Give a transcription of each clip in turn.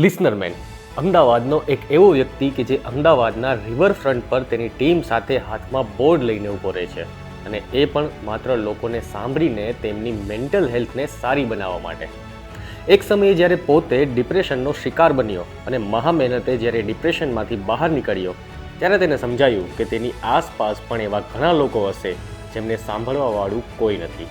લિસનરમેન અમદાવાદનો એક એવો વ્યક્તિ કે જે અમદાવાદના રિવરફ્રન્ટ પર તેની ટીમ સાથે હાથમાં બોર્ડ લઈને ઊભો રહે છે અને એ પણ માત્ર લોકોને સાંભળીને તેમની મેન્ટલ હેલ્થને સારી બનાવવા માટે. એક સમયે જ્યારે પોતે ડિપ્રેશનનો શિકાર બન્યો અને મહા મહેનતે જ્યારે ડિપ્રેશનમાંથી બહાર નીકળ્યો ત્યારે તેને સમજાયું કે તેની આસપાસ પણ એવા ઘણા લોકો હશે જેમને સાંભળવાવાળું કોઈ નથી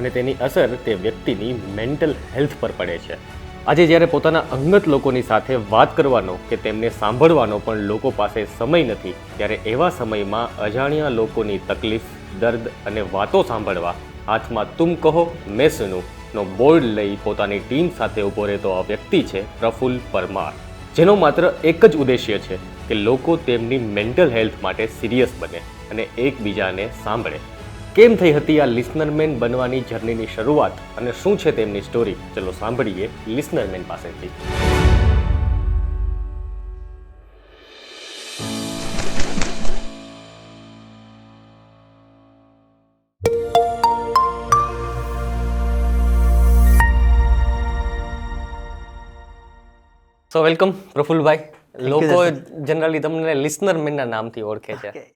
અને તેની અસર તે વ્યક્તિની મેન્ટલ હેલ્થ પર પડે છે. આજે જ્યારે પોતાના અંગત લોકોની સાથે વાત કરવાનો કે તેમને સાંભળવાનો પણ લોકો પાસે સમય નથી ત્યારે એવા સમયમાં અજાણ્યા લોકોની તકલીફ, દર્દ અને વાતો સાંભળવા હાથમાં તુમ કહો મેં સુનું નો બોર્ડ લઈ પોતાની ટીમ સાથે ઊભો રહેતો આ વ્યક્તિ છે પ્રફુલ્લ પરમાર, જેનો માત્ર એક જ ઉદ્દેશ્ય છે કે લોકો તેમની મેન્ટલ હેલ્થ માટે સિરિયસ બને અને એકબીજાને સાંભળે. કેમ થઈ હતી આ લિસનરમેન બનવાની જર્નીની શરૂઆત અને શું છે તેમની સ્ટોરી? ચલો સાંભળીએ લિસનરમેન પાસેથી. So welcome Prafullbhai. લોકો જનરલી તમને લિસનરમેનના નામથી ઓળખે છે.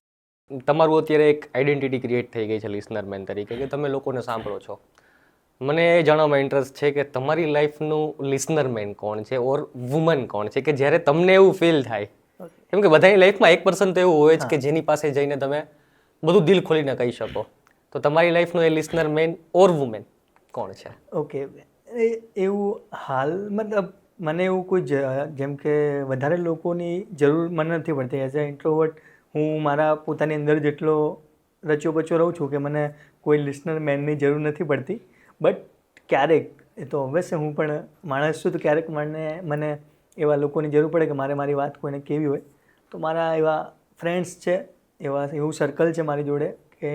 તમારું અત્યારે એક આઈડેન્ટિટી ક્રિએટ થઈ ગઈ છે લિસનરમેન તરીકે કે તમે લોકોને સાંભળો છો. મને એ જાણવામાં ઇન્ટરેસ્ટ છે કે તમારી લાઈફનું લિસનરમેન કોણ છે ઓર વુમન કોણ છે કે જ્યારે તમને એવું ફીલ થાય, કેમ કે બધાની લાઈફમાં એક પર્સન તો એવું હોય જ કે જેની પાસે જઈને તમે બધું દિલ ખોલીને કહી શકો. તો તમારી લાઈફનું એ લિસનરમેન ઓર વુમેન કોણ છે? ઓકે, એવું હાલ મતલબ મને એવું કોઈ જેમ કે વધારે લોકોની જરૂર મને નથી પડતી. એઝ અ ઇન્ટ્રોવર્ટ હું મારા પોતાની અંદર જેટલો રચ્યો પચ્યો રહું છું કે મને કોઈ લિસનર મેનની જરૂર નથી પડતી. બટ ક્યારેક, એ તો ઓબ્વિયસ હું પણ માણસ છું, તો ક્યારેક મને એવા લોકોની જરૂર પડે કે મારી વાત કોઈને કેવી હોય તો મારા એવા ફ્રેન્ડ્સ છે, એવું સર્કલ છે મારી જોડે કે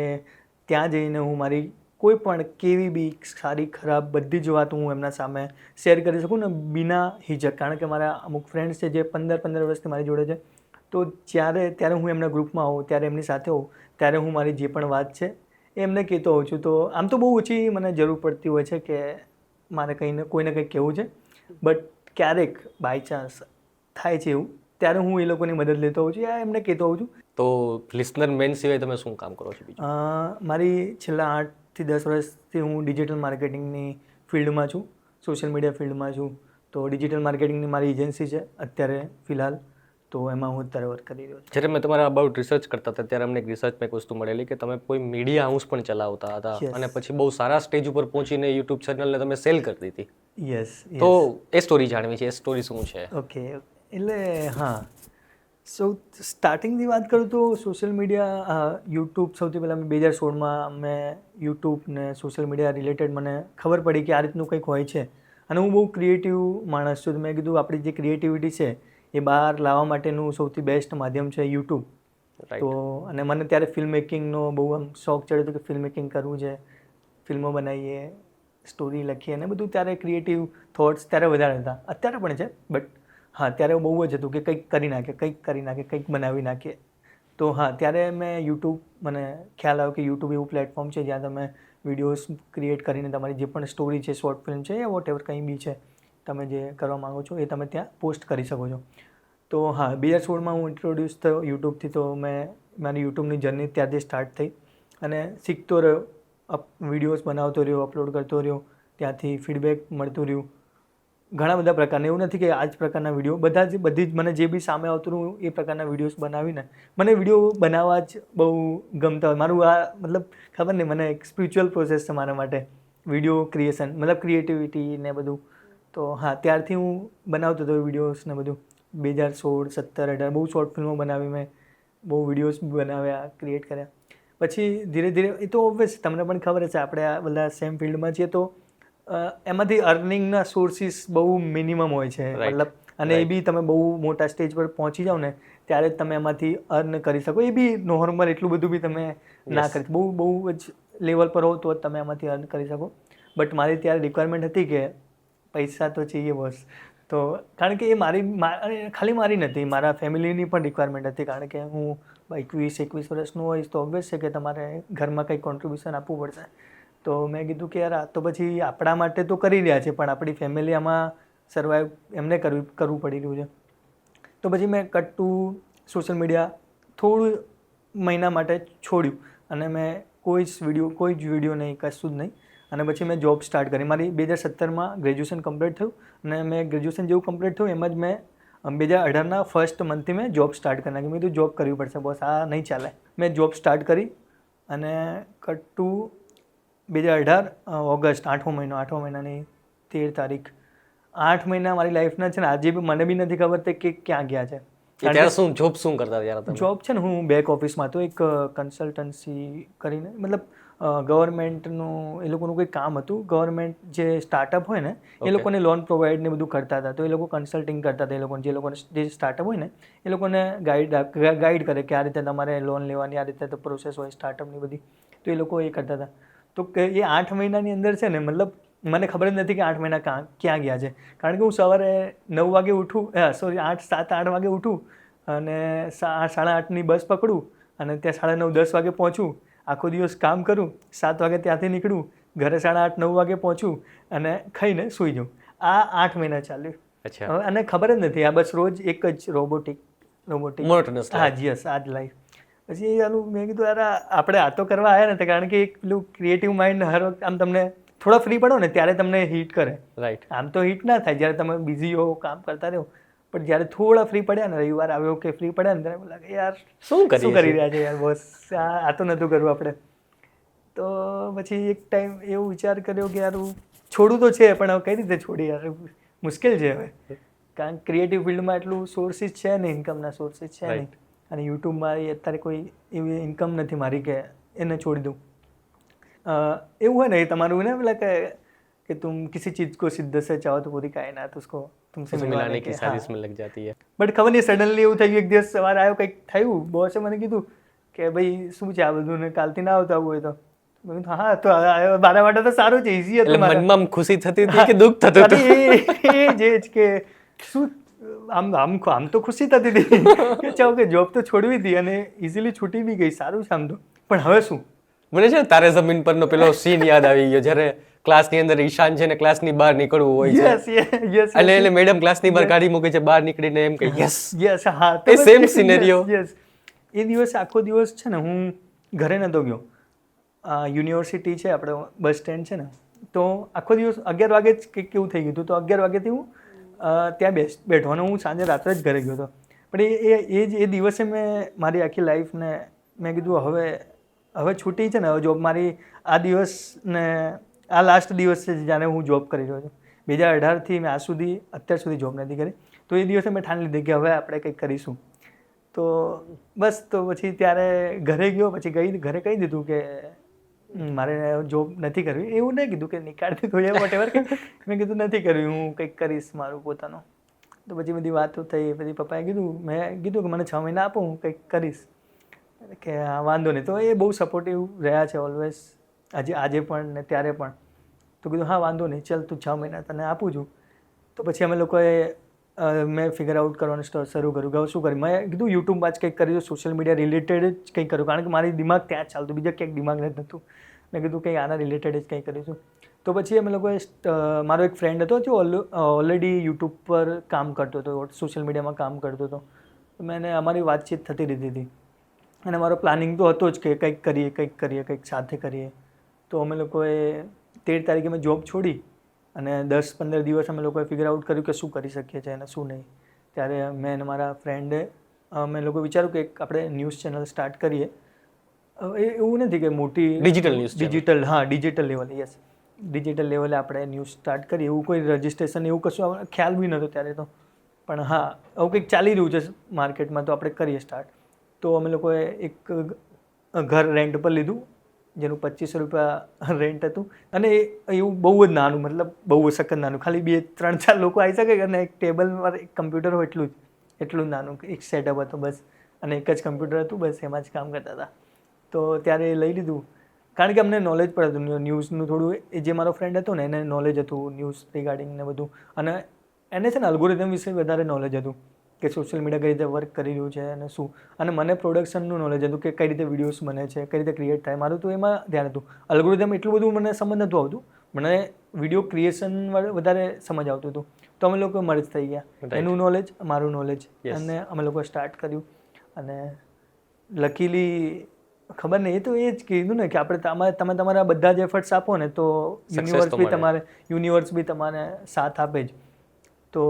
ત્યાં જઈને હું મારી કોઈ પણ કેવી બી સારી ખરાબ બધી જ વાત હું એમના સામે શેર કરી શકું ને બિના હિચક. કારણ કે મારા અમુક ફ્રેન્ડ્સ છે જે 15 વર્ષથી મારી જોડે છે, તો ત્યારે હું એમના ગ્રુપમાં હોઉં, ત્યારે એમની સાથે હોઉં, ત્યારે હું મારી જે પણ વાત છે એ એમને કહેતો હોઉં છું. તો આમ તો બહુ ઓછી મને જરૂર પડતી હોય છે કે મારે કોઈને કંઈક કહેવું છે, બટ ક્યારેક બાય ચાન્સ થાય છે એવું, ત્યારે હું એ લોકોની મદદ લેતો હોઉં છું યા એમને કહેતો હોઉં છું. તો લિસનરમેન સિવાય તમે શું કામ કરો છો બીજું? મારી છેલ્લા 8 થી 10 વર્ષથી હું ડિજિટલ માર્કેટિંગની ફિલ્ડમાં છું, સોશિયલ મીડિયા ફિલ્ડમાં છું. તો ડિજિટલ માર્કેટિંગની મારી એજન્સી છે અત્યારે ફિલહાલ, તો એમાં હું અત્યારે વર્ક કરી રહ્યો છું. જ્યારે મેં તમારા અબાઉટ રિસર્ચ કરતા હતા ત્યારે અમને એક રિસર્ચમાં એક વસ્તુ મળેલી કે તમે કોઈ મીડિયા હાઉસ પણ ચલાવતા હતા અને પછી બહુ સારા સ્ટેજ ઉપર પહોંચીને યુટ્યુબ ચેનલને તમે સેલ કરી દીધી. યસ. તો એ સ્ટોરી જાણવી છે, એ સ્ટોરી શું છે? ઓકે, એટલે હા, સ્ટાર્ટિંગની વાત કરું તો સોશિયલ મીડિયા યુટ્યુબ સૌથી પહેલાં 2016માં મેં યુટ્યુબ ને સોશિયલ મીડિયા રિલેટેડ મને ખબર પડી કે આ રીતનું કંઈક હોય છે અને હું બહુ ક્રિએટિવ માણસ છું. તો મેં કીધું આપણી જે ક્રિએટિવિટી છે એ બહાર લાવવા માટેનું સૌથી બેસ્ટ માધ્યમ છે યુટ્યુબ. તો અને મને ત્યારે ફિલ્મ મેકિંગનો બહુ આમ શોખ ચડ્યો હતો કે ફિલ્મ મેકિંગ કરવું છે, ફિલ્મો બનાવીએ, સ્ટોરી લખીએ અને બધું. ત્યારે ક્રિએટિવ થોટ્સ ત્યારે વધારે હતા, અત્યારે પણ છે, બટ હા ત્યારે બહુ જ હતું કે કંઈક કરી નાખીએ, કંઈક બનાવી નાખીએ. તો હા, ત્યારે મેં યુટ્યુબ, મને ખ્યાલ આવ્યો કે યુટ્યુબ એવું પ્લેટફોર્મ છે જ્યાં તમે વિડીયોઝ ક્રિએટ કરીને તમારી જે પણ સ્ટોરી છે, શોર્ટ ફિલ્મ છે યા વોટ એવર કંઈ બી છે તમે જે કરવા માગો છો એ તમે ત્યાં પોસ્ટ કરી શકો છો. તો હા, 2016માં હું ઇન્ટ્રોડ્યુસ થયો યુટ્યુબથી. તો મારી યુટ્યુબની જર્ની ત્યારથી સ્ટાર્ટ થઈ અને શીખતો રહ્યો, વિડીયોઝ બનાવતો રહ્યો, અપલોડ કરતો રહ્યો, ત્યાંથી ફીડબેક મળતું રહ્યું ઘણા બધા પ્રકારના. એવું નથી કે આ જ પ્રકારના વિડીયો, બધી જ મને જે બી સામે આવતું રહ્યું એ પ્રકારના વિડીયોઝ બનાવીને મને વિડીયો બનાવવા જ બહુ ગમતા હોય. મારું આ મતલબ ખબર નહીં, મને એક સ્પિરિચ્યુઅલ પ્રોસેસ છે મારા માટે વિડીયો ક્રિએશન, મતલબ ક્રિએટિવિટી ને બધું. તો હા, ત્યારથી હું બનાવતો હતો વિડીયોઝ ને બધું. 2016, 17, 18 બહુ શોર્ટ ફિલ્મો બનાવી મેં, બહુ વિડીયોઝ બનાવ્યા, ક્રિએટ કર્યા. પછી ધીરે ધીરે, એ તો ઓબ્વિયસ તમને પણ ખબર છે, આપણે આ બધા સેમ ફિલ્ડમાં છીએ, તો એમાંથી અર્નિંગના સોર્સિસ બહુ મિનિમમ હોય છે મતલબ. અને એ બી તમે બહુ મોટા સ્ટેજ પર પહોંચી જાઓ ને ત્યારે જ તમે એમાંથી અર્ન કરી શકો. એ બી નોર્મલ, એટલું બધું બી તમે ના કરી, બહુ જ લેવલ પર હો તો જ તમે એમાંથી અર્ન કરી શકો. બટ મારી ત્યારે રિક્વાયરમેન્ટ હતી કે પૈસા તો चाहिए બસ. તો કારણ કે એ ખાલી મારી નથી, મારા ફેમિલીની પણ રિક્વાયરમેન્ટ હતી. કારણ કે હું 21 વર્ષનું હોઈશ તો ઓબ્વિયસ છે કે તમારે ઘરમાં કંઈક કોન્ટ્રીબ્યુશન આપવું પડશે. તો મેં કીધું કે યાર આ તો પછી આપણા માટે તો કરી રહ્યા છે પણ આપણી ફેમિલી આમાં સર્વાઈવ એમને કરવું પડી રહ્યું છે. તો પછી મેં કટ ટુ સોશિયલ મીડિયા થોડું મહિના માટે છોડ્યું અને મેં કોઈ જ વિડીયો નહીં, કશું જ નહીં. અને પછી મેં જોબ સ્ટાર્ટ કરી. મારી 2017માં ગ્રેજ્યુએશન કમ્પ્લીટ થયું અને મેં ગ્રેજ્યુએશન જેવું કમ્પ્લીટ થયું એમ જ મેં 2018ના ફર્સ્ટ મંથથી મેં જોબ સ્ટાર્ટ કરી નાખી. મેં કીધું જોબ કરવી પડશે બોસ, આ નહીં ચાલે. મેં જોબ સ્ટાર્ટ કરી અને કટ ટુ 2018 ઓગસ્ટ 8મા મહિનાની 13 તારીખ, 8 મહિના મારી લાઈફના છે ને આજે બી મને બી નથી ખબર કે ક્યાં ગયા છે. ત્યારે જોબ શું કરતા હતા? જોબ છે ને હું બેક ઓફિસમાં હતો, એક કન્સલ્ટન્સી કરીને, મતલબ ગવર્મેન્ટનું એ લોકોનું કોઈ કામ હતું. ગવર્મેન્ટ જે સ્ટાર્ટઅપ હોય ને એ લોકોને લોન પ્રોવાઈડ ને બધું કરતા હતા. તો એ લોકો કન્સલ્ટિંગ કરતા હતા. એ લોકોને જે સ્ટાર્ટઅપ હોય ને એ લોકોને ગાઈડ કરે કે આ રીતે તમારે લોન લેવાની, આ રીતે તો પ્રોસેસ હોય સ્ટાર્ટઅપની બધી. તો એ લોકો એ કરતા હતા. તો એ 8 મહિનાની અંદર છે ને, મતલબ મને ખબર જ નથી કે 8 મહિના ક્યાં ગયા છે. કારણ કે હું સવારે 9 વાગે ઉઠું, 7-8 વાગે ઉઠું અને 8:30ની બસ પકડું અને ત્યાં 9:30-10 વાગે પહોંચું. આખો દિવસ કામ કરું, 7 વાગે ત્યાંથી નીકળું, ઘરે 8:30-9 વાગે પહોંચું અને ખાઈને સૂઈ જાઉં. આ 8 મહિના ચાલ્યું. અને ખબર જ નથી, આ બસ રોજ એક જ રોબોટિક હા યસ આ જ લાઈફ. પછી ચાલુ મેં કીધું યાર આપણે આ તો કરવા આવ્યા નથી, કારણ કે એક પેલું ક્રિએટિવ માઇન્ડ હર વખત આમ તમને થોડા ફ્રી પડો ને ત્યારે તમને હિટ કરે. રાઈટ. આમ તો હિટ ના થાય જ્યારે તમે બિઝી હો, કામ કરતા રહો. પણ જ્યારે થોડા ફ્રી પડ્યા ને, રવિવાર આવ્યો કે ફ્રી પડ્યા ને, ત્યારે મને લાગે યાર શું કરી રહ્યા છે યાર બોસ, આ તો નહોતું કરવું આપણે. તો પછી એક ટાઈમ એવો વિચાર કર્યો કે યાર છોડવું તો છે પણ હવે કઈ રીતે છોડી યાર, મુશ્કેલ છે હવે. કારણ કે ક્રિએટિવ ફિલ્ડમાં એટલું સોર્સિસ છે ને, ઇન્કમના સોર્સિસ છે નહીં. અને યુટ્યુબમાં અત્યારે કોઈ એવી ઇન્કમ નથી મારી કે એને છોડી દઉં. એવું હોય ને એ તમારું ને પેલા कि तुम किसी चीज़ को शिद्दत से चाहो तो पूरी कायनात उसको तुमसे मिलाने की साजिश में लग जाती है. बट खबर નહીં સડનલી એવું થઈ ગયું, એક દિવસ સવારે આવ્યો, કંઈક થયું, બોસે મને કીધું કે ભાઈ શું છે આ બધું ને કાલથી ના આવતા હોય તો મેં કીધું હા તો મારા માટે તો સારું છે, ઇઝી હતું. મનમાં ખુશી થતી હતી કે દુઃખ થતું હતું? એ જે કે શું આમ તો ખુશી થતી હતી કે ચાલો કે જોબ તો છોડવી હતી અને ઇઝીલી છૂટી બી ગઈ, સારું છે આમ તો. પણ હવે શું, મને છે તારે જમીન પરનો પેલો સીન યાદ આવી ગયો, જ્યારે ક્લાસની અંદર ઈશાન છે ને ક્લાસની બહાર નીકળવું હોય છે એટલે મેડમ ક્લાસની બહાર કાઢી મૂકે છે, બહાર નીકળીને એમ કે યસ યસ. હા એ સેમ સિનેરિયો. યસ. એ દિવસે આખો દિવસ છે ને હું ઘરે નહોતો ગયો. યુનિવર્સિટી છે આપણે બસ સ્ટેન્ડ છે ને, તો આખો દિવસ 11 વાગે જ કંઈક કેવું થઈ ગયું હતું. તો 11 વાગ્યાથી હું ત્યાં બેઠો અને હું સાંજે રાત્રે જ ઘરે ગયો હતો. પણ એ દિવસે મેં મારી આખી લાઈફને મેં કીધું હવે છૂટી છે ને, હવે જોબ મારી આ દિવસ ને આ લાસ્ટ દિવસ છે જ્યારે હું જોબ કરી રહ્યો છું. 2018થી મેં અત્યાર સુધી જોબ નથી કરી. તો એ દિવસે મેં ઠાન લીધી કે હવે આપણે કંઈક કરીશું. તો બસ તો પછી ત્યારે ઘરે ગયો, પછી ઘરે કહી દીધું કે મારે જોબ નથી કરવી. એવું નહીં કીધું કે નીકાળી દીધું એ વોટ એવર, કે મેં કીધું નથી કરવી, હું કંઈક કરીશ મારું પોતાનું. તો પછી બધી વાતો થઈ. પછી પપ્પાએ મેં કીધું કે મને 6 મહિના આપો, હું કંઈક કરીશ. કે હા વાંધો નહીં. તો એ બહુ સપોર્ટિવ રહ્યા છે ઓલવેઝ, આજે પણ ને ત્યારે પણ. તો કીધું હા વાંધો નહીં, ચાલ તું 6 મહિના તને આપું છું. તો પછી અમે લોકોએ મેં ફિગર આઉટ કરવાનું શરૂ કર્યું કે શું કરી. મેં કીધું યુટ્યુબમાં જ કંઈક કર્યું, સોશિયલ મીડિયા રિલેટેડ જ કંઈક કર્યું, કારણ કે મારી દિમાગ ત્યાં જ ચાલતું, બીજા ક્યાંક દિમાગ જ નહોતું. મેં કીધું કંઈ આના રિલેટેડ જ કંઈ કરીશું. તો પછી અમે લોકોએ મારો એક ફ્રેન્ડ હતો જે ઓલરેડી યુટ્યુબ પર કામ કરતો હતો, સોશિયલ મીડિયામાં કામ કરતો હતો. તો મેં અમારી વાતચીત થતી રહેતી હતી અને મારો પ્લાનિંગ તો હતો જ કે કંઈક કરીએ, કંઈક સાથે કરીએ. તો અમે લોકોએ 13 તારીખે મેં જોબ છોડી અને 10-15 દિવસ અમે લોકોએ ફિગર આઉટ કર્યું કે શું કરી શકીએ છીએ અને શું નહીં. ત્યારે મેં અને મારા ફ્રેન્ડે અમે લોકો વિચાર્યું કે આપણે ન્યૂઝ ચેનલ સ્ટાર્ટ કરીએ. એવું નથી કે મોટી ડિજિટલ લેવલે, યસ ડિજિટલ લેવલે આપણે ન્યૂઝ સ્ટાર્ટ કરીએ. એવું કોઈ રજિસ્ટ્રેશન એવું કશું ખ્યાલ બી નહોતો ત્યારે તો. પણ હા આવું કંઈક ચાલી રહ્યું છે માર્કેટમાં, તો આપણે કરીએ સ્ટાર્ટ. તો અમે લોકોએ એક ઘર રેન્ટ પર લીધું જેનું 2500 રૂપિયા રેન્ટ હતું. અને એવું બહુ જ નાનું, મતલબ બહુ સખત નાનું, ખાલી 2-3-4 લોકો આવી શકે અને એક ટેબલ પર એક કમ્પ્યુટર હોય એટલું જ નાનું એક સેટઅપ હતો બસ. અને એક જ કમ્પ્યુટર હતું, બસ એમાં જ કામ કરતા હતા. તો ત્યારે એ લઈ લીધું, કારણ કે અમને નોલેજ પણ હતું ન્યૂઝનું થોડું. એ જે મારો ફ્રેન્ડ હતો ને એને નોલેજ હતું ન્યૂઝ રિગાર્ડિંગ ને બધું. અને એને છે ને અલ્ગોરિધમ વિશે વધારે નોલેજ હતું કે સોશિયલ મીડિયા કઈ રીતે વર્ક કરી રહ્યું છે અને શું. અને મને પ્રોડક્શનનું નોલેજ હતું કે કઈ રીતે વિડીયોઝ બને છે, કઈ રીતે ક્રિએટ થાય. મારું તો એમાં ધ્યાન હતું. અલ્ગોરિધમ એટલું બધું મને સમજ નહોતું આવતું, મને વિડીયો ક્રિએશન વધારે સમજ આવતું હતું. તો તો અમે લોકો મર્જ થઈ ગયા, Right. એનું નોલેજ મારું નોલેજ, Yes. અને અમે લોકો સ્ટાર્ટ કર્યું. અને લકીલી ખબર નહીં, એ તો એ જ કીધું ને કે આપણે તમે તમારા બધા જ એફર્ટ્સ આપો ને તો Success તો યુનિવર્સ બી તમારે સાથ આપે જ. તો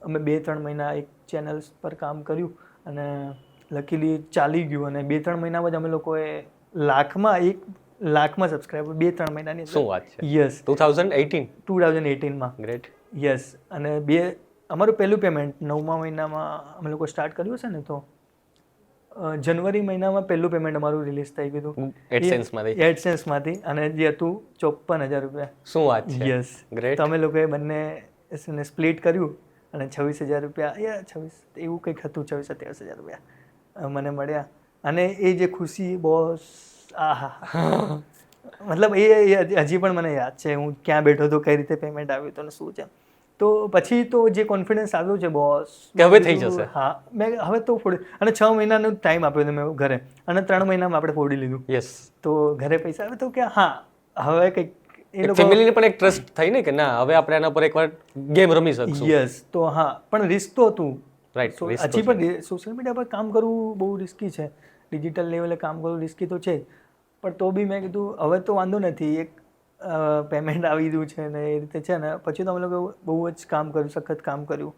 અમે 2-3 મહિના એક ચેનલ્સ પર કામ કર્યું અને લકીલી ચાલી ગયું, અને 2-3 મહિનામાં જ અમે લોકોએ લાખમાં સબસ્ક્રાઈબર 2-3 મહિનાની શું વાત છે? યસ, 2018. 2018માં. ગ્રેટ. યસ. અને અમારું પહેલું પેમેન્ટ 9મા મહિનામાં અમે લોકો સ્ટાર્ટ કર્યું છે ને, તો જનવરી મહિનામાં પહેલું પેમેન્ટ અમારું રિલીઝ થઈ ગયું હતું એડસેન્સમાંથી, અને જે હતું 54,000 રૂપિયા. શું વાત છે? યસ. ગ્રેટ. તો અમે લોકોએ બંને સ્પ્લિટ કર્યું અને 26,000 રૂપિયા, 26 એવું કંઈક હતું, 27,000 રૂપિયા મને મળ્યા. અને એ જે ખુશી બોસ, આહા, મતલબ એ હજી પણ મને યાદ છે, હું ક્યાં બેઠો હતો, કઈ રીતે પેમેન્ટ આવ્યું હતું ને શું છે. તો પછી તો જે કોન્ફિડન્સ આવ્યો છે બોસ કે હવે થઈ જશે. હા, મેં હવે તો ફોડી, અને 6 મહિનાનો ટાઈમ આપ્યો હતો મેં ઘરે, અને 3 મહિનામાં આપણે ફોડી લીધું. યસ. તો ઘરે પૈસા આવે તો કે હા હવે કંઈક એ લોકો, ફેમિલીને પણ એક ટ્રસ્ટ થઈ ને કે ના હવે આપણે આના પર એકવાર ગેમ રમી શકશું. યસ. તો હા, પણ રિસ્ક તો હતું. રાઈટ. હજી પણ સોશિયલ મીડિયા પર કામ કરવું બહુ રિસ્કી છે, ડિજિટલ લેવલે કામ કરવું રિસ્કી તો છે જ, પણ તો બી મેં કીધું હવે તો વાંધો નથી, એક પેમેન્ટ આવી રહ્યું છે ને એ રીતે છે ને. પછી તો અમે લોકો બહુ જ કામ કર્યું, સખત કામ કર્યું.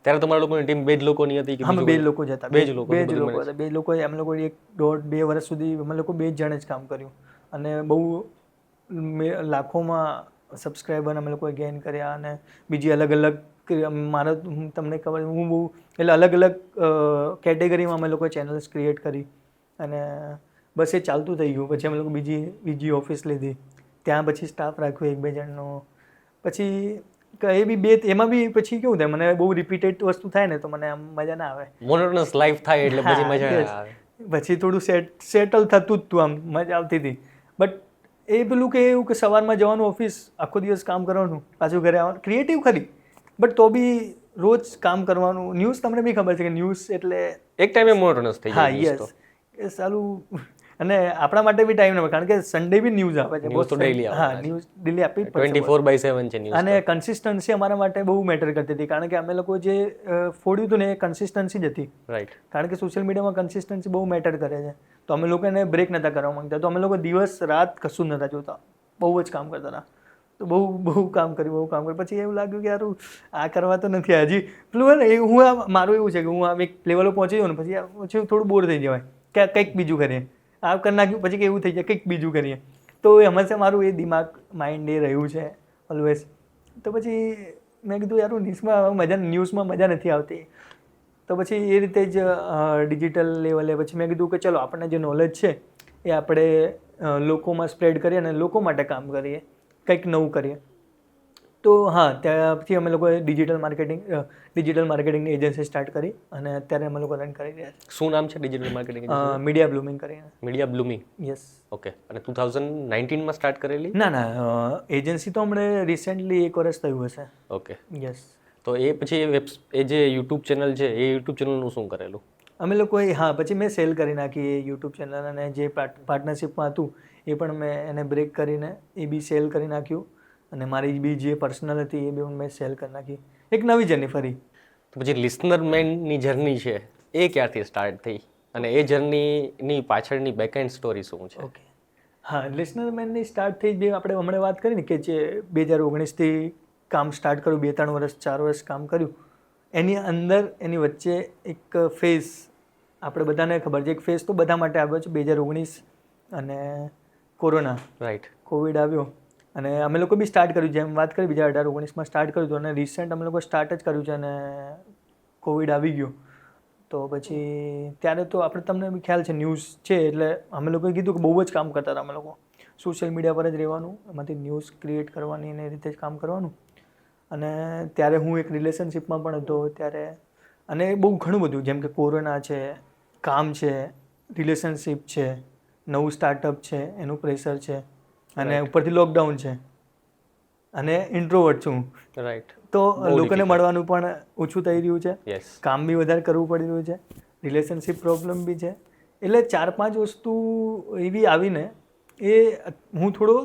ત્યારે તમારા લોકોની ટીમ 2 જ લોકોની હતી કે અમે 2 લોકો જ હતા. 2 જ લોકો? 2 જ લોકો હતા. 2 લોકો, અમે લોકો 1.5-2 વર્ષ સુધી અમે લોકો 2 જણે જ કામ કર્યું, અને બહુ લાખોમાં સબસ્ક્રાઈબર અમે લોકોએ ગેઇન કર્યા. અને બીજી અલગ અલગ મારા, તમને ખબર, હું બહુ એટલે અલગ અલગ કેટેગરીમાં અમે લોકોએ ચેનલ્સ ક્રિએટ કરી, અને બસ એ ચાલતું થઈ ગયું. પછી અમે લોકો બીજી ઓફિસ લીધી, ત્યાં પછી સ્ટાફ રાખ્યો 1-2 જણનો. પછી એ બી એમાં બી પછી કેવું થાય, મને બહુ રિપીટેડ વસ્તુ થાય ને તો મને આમ મજા ના આવે. મોનોટોનસ લાઈફ થાય એટલે પછી મજા ના આવે. પછી થોડું સેટલ થતું જ તું, આમ મજા આવતી હતી. બટ એ પેલું કે એવું કે સવારમાં જવાનું ઓફિસ, આખો દિવસ કામ કરવાનું, પાછું ઘરે આવવાનું, ક્રિએટિવ ખરી બટ તો બી રોજ કામ કરવાનું. ન્યૂઝ તમને બી ખબર છે કે ન્યૂઝ એટલે એક ટાઈમે મોનોટોનસ થઈ હા, જાય. યસ, એ સારું. અને આપણા માટે બી ટાઈમ ન હોય, કારણ કે સન્ડે બી ન્યૂઝ આવે છે. ન્યૂઝ તો daily આવે. હા, ન્યૂઝ ડેલી આપવી જ પડશે. 24/7 છે ન્યૂઝ. અને કન્સિસ્ટન્સી અમારા માટે બહુ મેટર કરતી હતી, કારણ કે અમે લોકો જે ફોડ્યું હતું ને એ કન્સિસ્ટન્સી જ હતી. રાઈટ. કારણ કે સોશિયલ મીડિયામાં કન્સિસ્ટન્સી બહુ મેટર કરે છે. તો અમે લોકો એને બ્રેક નહોતા કરવા માંગતા, તો અમે લોકો દિવસ રાત કશું નહોતા જોતા, બહુ જ કામ કરતા હતા. તો બહુ કામ કર્યું. પછી એવું લાગ્યું કે યાર આ કરવા તો નથી હજી પેલું ને, મારું એવું છે કે હું આમ એક લેવલ પહોંચી જાઉં ને પછી થોડું બોર થઈ જવાય કે કંઈક બીજું કરીએ, આ કરી નાખ્યું પછી કે એવું થઈ જાય કંઈક બીજું કરીએ. તો એ હંમેશા મારું એ માઇન્ડ એ રહ્યું છે ઓલવેઝ. તો પછી મેં કીધું યાર ન્યૂઝમાં મજા નથી આવતી. તો પછી એ રીતે જ ડિજિટલ લેવલે પછી મેં કીધું કે ચલો આપણને જે નોલેજ છે એ આપણે લોકોમાં સ્પ્રેડ કરીએ અને લોકો માટે કામ કરીએ, કંઈક નવું કરીએ. તો હા, ત્યાંથી અમે લોકોએ ડિજિટલ માર્કેટિંગની એજન્સી સ્ટાર્ટ કરી, અને અત્યારે અમે લોકો રન કરી રહ્યા છીએ. શું નામ છે ડિજિટલ માર્કેટિંગ? મીડિયા બ્લૂમિંગ કરીને. મીડિયા બ્લૂમિંગ. યસ. ઓકે. અને 2019માં સ્ટાર્ટ કરેલી? ના, એજન્સી તો હમણે રિસેન્ટલી 1 વર્ષ થયું હશે. ઓકે. યસ. તો એ પછી એ જે યુટ્યુબ ચેનલ છે એ યુટ્યુબ ચેનલનું શું કરેલું? અમે લોકોએ પછી મેં સેલ કરી નાખી એ યુટ્યુબ ચેનલ, અને જે પાર્ટનરશિપમાં હતું એ પણ મેં એને બ્રેક કરીને એ બી સેલ કરી નાખ્યું, અને મારી બી જે પર્સનલ હતી એ બી મેં સેલ કરી નાખી. એક નવી જર્ની ફરી. તો પછી લિસનર મેનની જર્ની છે એ ક્યારથી સ્ટાર્ટ થઈ, અને એ જર્નીની પાછળની બેકએન્ડ સ્ટોરી શું છે? ઓકે. હા, લિસનર મેનની સ્ટાર્ટ થઈ જે આપણે હમણાં વાત કરી ને કે જે 2019થી કામ સ્ટાર્ટ કર્યું, 2-3 વર્ષ 4 વર્ષ કામ કર્યું, એની અંદર એની વચ્ચે એક ફેઝ આપણે બધાને ખબર છે, એક ફેઝ તો બધા માટે આવ્યો છે 2019 અને કોરોના. રાઈટ. કોવિડ આવ્યો, અને અમે લોકો બી સ્ટાર્ટ કર્યું, જેમ વાત કરી 2018-19માં સ્ટાર્ટ કર્યું હતું, અને રિસેન્ટ અમે લોકો સ્ટાર્ટ જ કર્યું છે, અને કોવિડ આવી ગયો. તો પછી ત્યારે તો તમને બી ખ્યાલ છે ન્યૂઝ છે એટલે અમે લોકોએ કીધું કે બહુ જ કામ કરતા હતા અમે લોકો, સોશિયલ મીડિયા પર જ રહેવાનું, એમાંથી ન્યૂઝ ક્રિએટ કરવાની અને એ રીતે જ કામ કરવાનું. અને ત્યારે હું એક રિલેશનશિપમાં પણ હતો ત્યારે, અને બહુ ઘણું બધું, જેમ કે કોરોના છે, કામ છે, રિલેશનશિપ છે, નવું સ્ટાર્ટઅપ છે એનું પ્રેશર છે, અને ઉપરથી લોકડાઉન છે, અને ઇન્ટ્રોવર્ટ છું. રાઈટ. તો લોકોને મળવાનું પણ ઓછું થઈ રહ્યું છે, યસ. કામ બી વધારે કરવું પડી રહ્યું છે, રિલેશનશિપ પ્રોબ્લેમ બી છે. એટલે 4-5 વસ્તુ એવી આવીને એ હું થોડો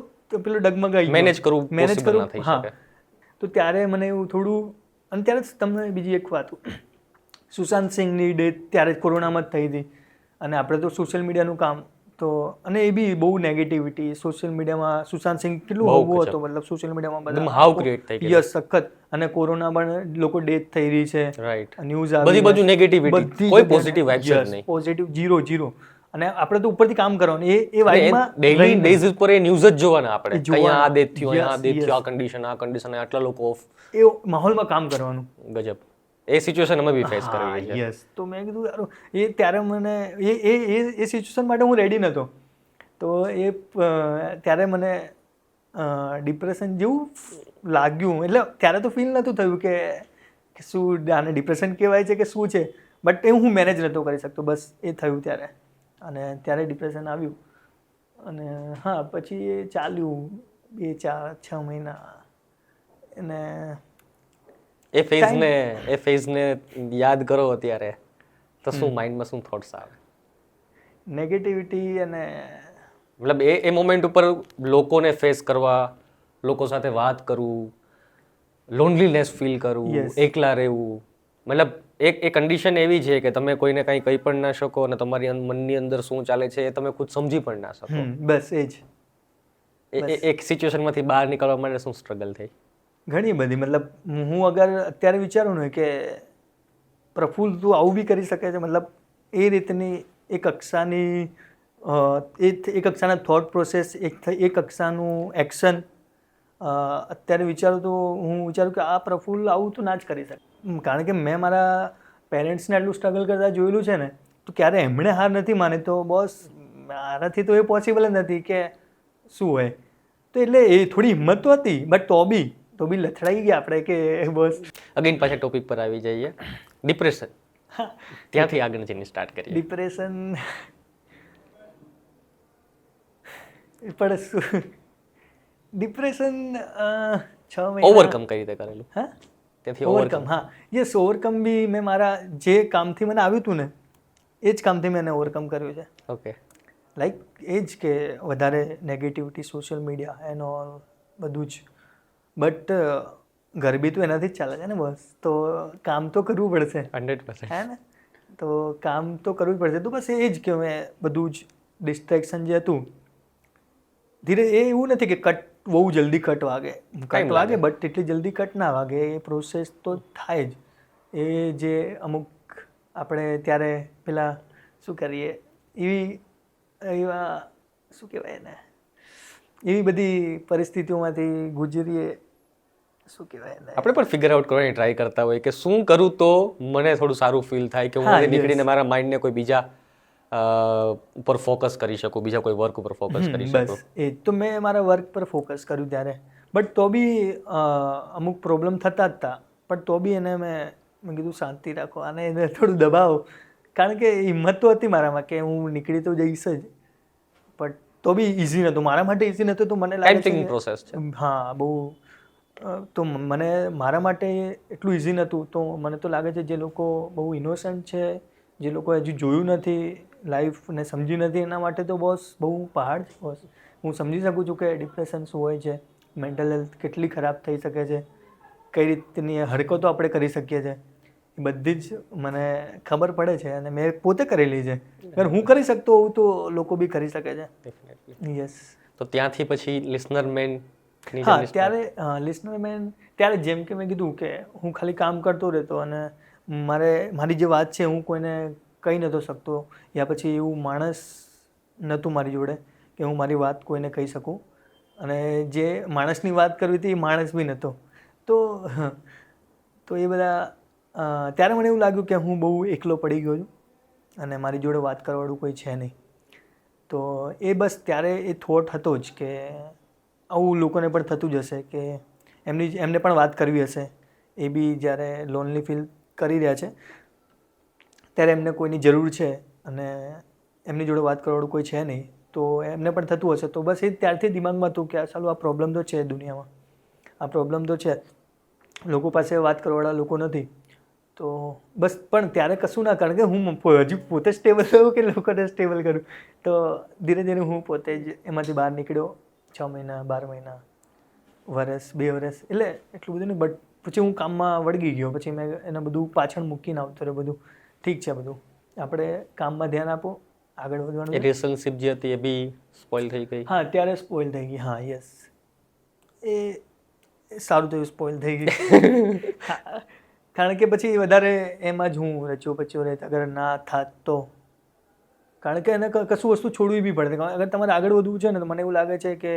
પેલો ડગમગાઈ મેનેજ કરવું મેનેજ possible કરું. ના થઈ હા, શકે. તો ત્યારે મને એવું થોડું અને ત્યારે જ તમને બીજી એક વાત, સુશાંત સિંહની ડેથ ત્યારે જ કોરોનામાં જ થઈ હતી, અને આપણે તો સોશિયલ મીડિયાનું કામ તો, અને એ બી બહુ નેગેટિવિટી સોશિયલ મીડિયામાં. સુશાંત સિંહ કેટલું બહુ હવું ગજબ. હતો, મતલબ સોશિયલ મીડિયામાં એકદમ બધા હાવ create થઈ ગયેલું. યસ સખત, અને કોરોના પણ લોકો ડેથ થઈ રહી છે, રાઈટ. ન્યૂઝ બધી બાજુ negativity, કોઈ positive vibes જ નહીં. Positive zero. અને આપણે તો ઉપરથી કામ કરવાનું, એ અને વાઇબમાં ડેઈલી બેઝ ઉપર એ ન્યૂઝ જ જોવાના આપણે, એ જોવાના. અહીંયા આ ડેથ થયો, અહીંયા આ Yes, ડેથ થયો, yes. આ કન્ડિશન, આટલા લોકો ઓફ. એ માહોલમાં કામ કરવાનું. ગજબ. એ સિચ્યુએશન અમે બી ફેસ કરવી છે. યસ, તો મેં કીધું યાર, એ ત્યારે મને એ સિચ્યુએશન માટે હું રેડી નહોતો. તો ત્યારે મને ડિપ્રેશન જેવું લાગ્યું. એટલે ત્યારે તો ફીલ નહોતું થયું કે શું આને ડિપ્રેશન કહેવાય છે કે શું છે, બટ એ હું મેનેજ નહોતો કરી શકતો. બસ એ થયું ત્યારે, અને ત્યારે ડિપ્રેશન આવ્યું. અને હા, પછી એ ચાલ્યું 2-4-6 મહિના. અને એ ફેઝને યાદ કરો અત્યારે તો શું માઇન્ડમાં શું થોટ્સ આવે? નેગેટિવિટી, અને મતલબ એ મોમેન્ટ ઉપર લોકોને ફેસ કરવા, લોકો સાથે વાત કરવું, લોનલીનેસ ફીલ કરવું, Yes. એકલા રહેવું, મતલબ એક કન્ડિશન એવી છે કે તમે કોઈને કંઈ કહી પણ ના શકો, અને તમારી મનની અંદર શું ચાલે છે એ તમે ખુદ સમજી પણ ના શકો. બસ એ જ. એક સિચ્યુએશનમાંથી બહાર નીકળવા માટે શું સ્ટ્રગલ થઈ? ઘણી બધી. મતલબ હું અગર અત્યારે વિચારું ને કે પ્રફુલ્લ તું આવું બી કરી શકે છે, મતલબ એ રીતની એક કક્ષાની એક કક્ષાના થોટ પ્રોસેસ, એક કક્ષાનું એક્શન અત્યારે વિચારું તો હું વિચારું કે આ પ્રફુલ્લ આવું તો ના જ કરી શકે. કારણ કે મેં મારા પેરેન્ટ્સને આટલું સ્ટ્રગલ કરતા જોયેલું છે ને, તો ક્યારે એમણે હાર નથી માની. તો બોસ મારાથી તો એ પોસિબલ જ નથી કે શું હોય. તો એટલે એ થોડી હિંમત તો હતી, બટ તો બી લથડાઈ ગયા આપણે કે બસ. અગેન પાછા ટોપિક પર આવી જઈએ, ડિપ્રેશન. ત્યાંથી આગળ જઈને સ્ટાર્ટ કરીએ. ડિપ્રેશન પણ શું, ડિપ્રેશન 6 મહિના ઓવરકમ કઈ રીતે કરેલું? હા, ત્યાંથી ઓવરકમ. હા, યસ, ઓવરકમ બી મેં મારા જે કામથી મને આવ્યું હતું ને, એ જ કામથી મેં એને ઓવરકમ કર્યું છે. ઓકે. લાઈક એ જ કે વધારે નેગેટિવિટી, સોશિયલ મીડિયા એનો બધું જ. બટ ગરબી તો એનાથી જ ચાલે છે ને બસ. તો કામ તો કરવું પડશે, 100%. હે ને? તો કામ તો કરવું જ પડશે. તો બસ એ જ કે મેં બધું જ ડિસ્ટ્રેક્શન જે હતું ધીરે, એ એવું નથી કે કટ બહુ જલ્દી કટ વાગે, બટ એટલી જલ્દી કટ ના વાગે. એ પ્રોસેસ તો થાય જ. એ જે અમુક આપણે ત્યારે પેલા શું કરીએ, એવા શું કહેવાય એને, એવી બધી પરિસ્થિતિઓમાંથી ગુજરીએ, શું કહેવાય એને, આપણે પણ ફિગર આઉટ કરવાની ટ્રાય કરતા હોય કે શું કરું તો મને થોડું સારું ફીલ થાય, કે હું હા, અહીંથી yes. નીકળીને મારા માઇન્ડને કોઈ બીજા ઉપર ફોકસ કરી શકું, બીજા કોઈ વર્ક ઉપર ફોકસ કરી શકું. બસ એ તો મેં મારા વર્ક પર ફોકસ કર્યું ત્યારે. બટ તો બી અમુક પ્રોબ્લેમ થતા જ હતા. પણ તો બી એને મેં કીધું શાંતિ રાખો, અને એને થોડું દબાવો. કારણ કે હિંમત તો હતી મારામાં કે હું નીકળી તો જઈશ જ. બટ તો બી ઇઝી નહોતું મારા માટે. ઇઝી નહોતું તો મને લાગે છે ટાઈમ પ્રોસેસ છે. હા, બહુ. તો મને મારા માટે એટલું ઇઝી નહોતું. તો મને તો લાગે છે જે લોકો બહુ ઇનોસન્ટ છે, જે લોકો હજુ જોયું નથી લાઈફને, સમજી નથી, એના માટે તો બોસ બહુ પહાડ છે બોસ. હું સમજી શકું છું કે ડિપ્રેશન શું હોય છે, મેન્ટલ હેલ્થ કેટલી ખરાબ થઈ શકે છે, કઈ રીતની હરકતો આપણે કરી શકીએ છીએ, એ બધી જ મને ખબર પડે છે. અને મેં પોતે કરેલી છે. અગર હું કરી શકતો હોઉં તો લોકો બી કરી શકે છે. યસ. તો ત્યાંથી પછી લિસનર મેન. હા, ત્યારે લિસનર મેન, ત્યારે જેમ કે મેં કીધું કે હું ખાલી કામ કરતો રહેતો, અને મારી જે વાત છે હું કોઈને કહી નહોતો શકતો, યા પછી એવું માણસ નહોતું મારી જોડે કે હું મારી વાત કોઈને કહી શકું. અને જે માણસની વાત કરવી હતી એ માણસ બી નહોતો. તો એ બધા ત્યારે મને એવું લાગ્યું કે હું બહુ એકલો પડી ગયો છું, અને મારી જોડે વાત કરવાવાળું કોઈ છે નહીં. તો એ બસ ત્યારે એ થોટ હતો જ કે આવું લોકોને પણ થતું જ હશે, કે એમને પણ વાત કરવી હશે. એ બી જ્યારે લોનલી ફીલ કરી રહ્યા છે ત્યારે એમને કોઈની જરૂર છે, અને એમની જોડે વાત કરવાવાળું કોઈ છે નહીં, તો એમને પણ થતું હશે. તો બસ એ ત્યારથી દિમાગમાં હતું કે ચાલો આ પ્રોબ્લેમ તો છે દુનિયામાં, આ પ્રોબ્લેમ તો છે, લોકો પાસે વાત કરવાવાળા લોકો નથી. તો બસ પણ ત્યારે કશું ના, કારણ કે હું હજુ પોતે સ્ટેબલ થયું કે લોકોને સ્ટેબલ કરું. તો ધીરે ધીરે હું પોતે જ એમાંથી બહાર નીકળ્યો. 6 મહિના, 12 મહિના, વરસ, 2 વરસ, એટલે એટલું બધું નહીં, બટ પછી હું કામમાં વળગી ગયો, પછી મેં એને બધું પાછળ મૂકીને આવતો રહ્યો. બધું ઠીક છે, બધું આપણે કામમાં ધ્યાન આપો, આગળ વધવાનું. એ રિલેશનશિપ જે હતી એ બી સ્પોઇલ થઈ ગઈ. હા, ત્યારે સ્પોઇલ થઈ ગઈ. હા, યસ, એ સારું થયું સ્પોઇલ થઈ ગઈ. કારણ કે પછી વધારે એમાં જ હું રચ્યો પચ્યો રહેત અગર ના થાત તો. કારણ કે એને કશું વસ્તુ છોડવી બી પડે. અગર તમારે આગળ વધવું છે ને, તો મને એવું લાગે છે કે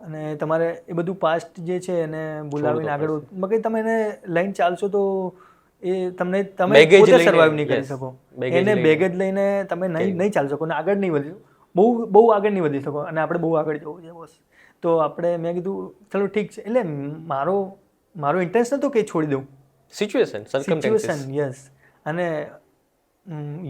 અને તમારે એ બધું પાસ્ટ જે છે એને બોલાવીને આગળ મગર તમે એને લઈને ચાલશો તો એ તમે પોતે સર્વાઈવ નહીં કરી શકો. એને બેગ જ લઈને તમે નહીં ચાલી શકો ને આગળ નહીં વધી બહુ આગળ નહીં વધી શકો. અને આપણે બહુ આગળ જવું છે બોસ. તો મેં કીધું ચલો ઠીક છે. એટલે મારો ઇન્ટરેસ્ટ નહોતો કે છોડી દઉં. Situation, yes. અને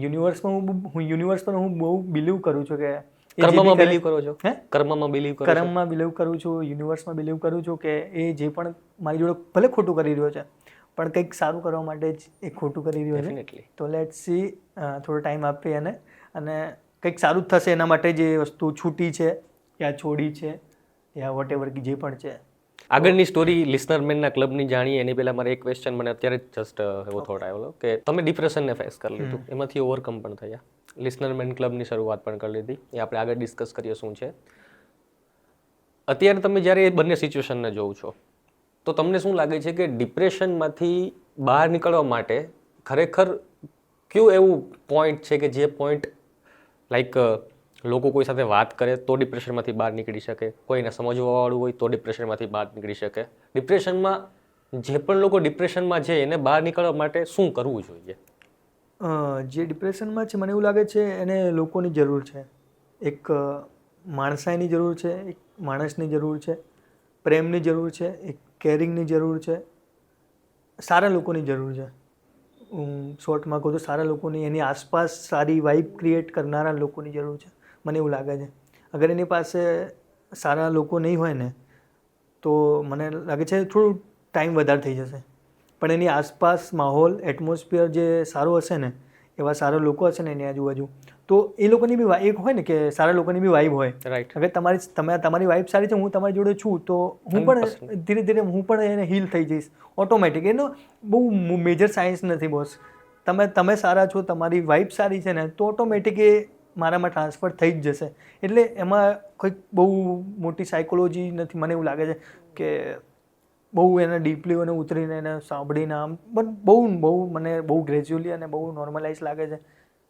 યુનિવર્સ પર હું બહુ બિલીવ કરું છું કે કર્મમાં બિલીવ કરો છો? કર્મમાં બિલીવ કરો છો? કર્મમાં બિલીવ કરું છું, યુનિવર્સમાં બિલીવ કરું છું કે એ જે પણ મારી જોડે ભલે ખોટું કરી રહ્યો છે પણ કંઈક સારું કરવા માટે જ એ ખોટું કરી રહ્યો છે. તો લેટ્સ સી, થોડો ટાઈમ આપીએ એને અને કંઈક સારું જ થશે એના માટે. જે વસ્તુ છૂટી છે યા છોડી છે યા વોટ એવર જે પણ છે. આગળની સ્ટોરી લિસનરમેનના ક્લબની જાણીએ એની પહેલાં મારે એક ક્વેશ્ચન મને અત્યારે જ જસ્ટ એવો થોટ આવેલો કે તમે ડિપ્રેશનને ફેસ કરી લીધું, એમાંથી ઓવરકમ પણ થયા, લિસનરમેન ક્લબની શરૂઆત પણ કરી લીધી, એ આપણે આગળ ડિસ્કસ કરીએ શું છે. અત્યારે તમે જ્યારે એ બંને સિચ્યુએશનને જોવો છો તો તમને શું લાગે છે કે ડિપ્રેશનમાંથી બહાર નીકળવા માટે ખરેખર કયું એવું પોઈન્ટ છે કે જે પોઈન્ટ લાઈક લોકો કોઈ સાથે વાત કરે તો ડિપ્રેશનમાંથી બહાર નીકળી શકે, કોઈને સમજવાવાળું હોય તો ડિપ્રેશનમાંથી બહાર નીકળી શકે? ડિપ્રેશનમાં જે પણ લોકો ડિપ્રેશનમાં છે એને બહાર નીકળવા માટે શું કરવું જોઈએ? જે ડિપ્રેશનમાં છે મને એવું લાગે છે એને લોકોની જરૂર છે. એક માણસાઈની જરૂર છે, એક માણસની જરૂર છે, પ્રેમની જરૂર છે, એક કેરિંગની જરૂર છે, સારા લોકોની જરૂર છે. શોર્ટમાં કહું તો સારા લોકોની, એની આસપાસ સારી વાઇબ ક્રિએટ કરનારા લોકોની જરૂર છે મને એવું લાગે છે. અગર એની પાસે સારા લોકો નહીં હોય ને તો મને લાગે છે થોડું ટાઈમ વધારે થઈ જશે. પણ એની આસપાસ માહોલ, એટમોસ્ફિયર જે સારો હશે ને, એવા સારા લોકો હશે ને એની આજુબાજુ, તો એ લોકોની બી એક હોય ને કે સારા લોકોની બી વાઇબ હોય. રાઈટ. અગર તમારી વાઇબ સારી છે, હું તમારી જોડે છું, તો હું પણ ધીરે ધીરે હું પણ એને હીલ થઈ જઈશ ઓટોમેટિક. એનો બહુ મેજર સાયન્સ નથી બોસ. તમે સારા છો, તમારી વાઇબ સારી છે ને, તો ઓટોમેટિક એ મારામાં ટ્રાન્સફર થઈ જ જશે. એટલે એમાં કોઈક બહુ મોટી સાયકોલોજી નથી મને એવું લાગે છે કે બહુ એને ડીપલી અને ઉતરીને એને સાંભળીને આમ બહુ મને બહુ ગ્રેજ્યુઅલી અને બહુ નોર્મલાઇઝ લાગે છે,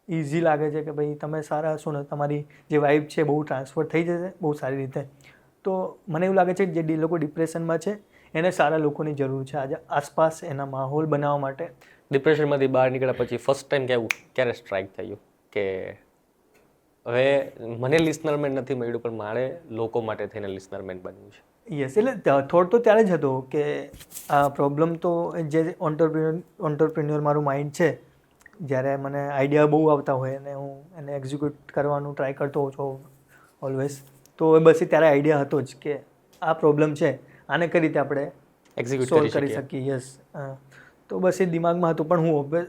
ઇઝી લાગે છે કે ભાઈ તમે સારા હશો ને તમારી જે વાઇબ છે બહુ ટ્રાન્સફર થઈ જશે બહુ સારી રીતે. તો મને એવું લાગે છે કે જે લોકો ડિપ્રેશનમાં છે એને સારા લોકોની જરૂર છે આજે આસપાસ એના માહોલ બનાવવા માટે. ડિપ્રેશનમાંથી બહાર નીકળ્યા પછી ફર્સ્ટ ટાઈમ ક્યારે સ્ટ્રાઇક થયું કે હવે મને લિસનરમેન નથી મળ્યું પણ મારે લોકો માટે થઈને લિસનરમેન બનવું છે? યસ, એટલે થોટ તો ત્યારે જ હતો કે આ પ્રોબ્લેમ તો જે ઓન્ટરપ્રિન્યોર મારું માઇન્ડ છે, જ્યારે મને આઈડિયા બહુ આવતા હોય અને હું એને એક્ઝિક્યુટ કરવાનું ટ્રાય કરતો હોઉં છું ઓલવેઝ, તો બસ ત્યારે આઈડિયા હતો જ કે આ પ્રોબ્લેમ છે, આને કઈ રીતે આપણે સોલ્વ કરી શકીએ. યસ, તો બસ એ દિમાગમાં હતું. પણ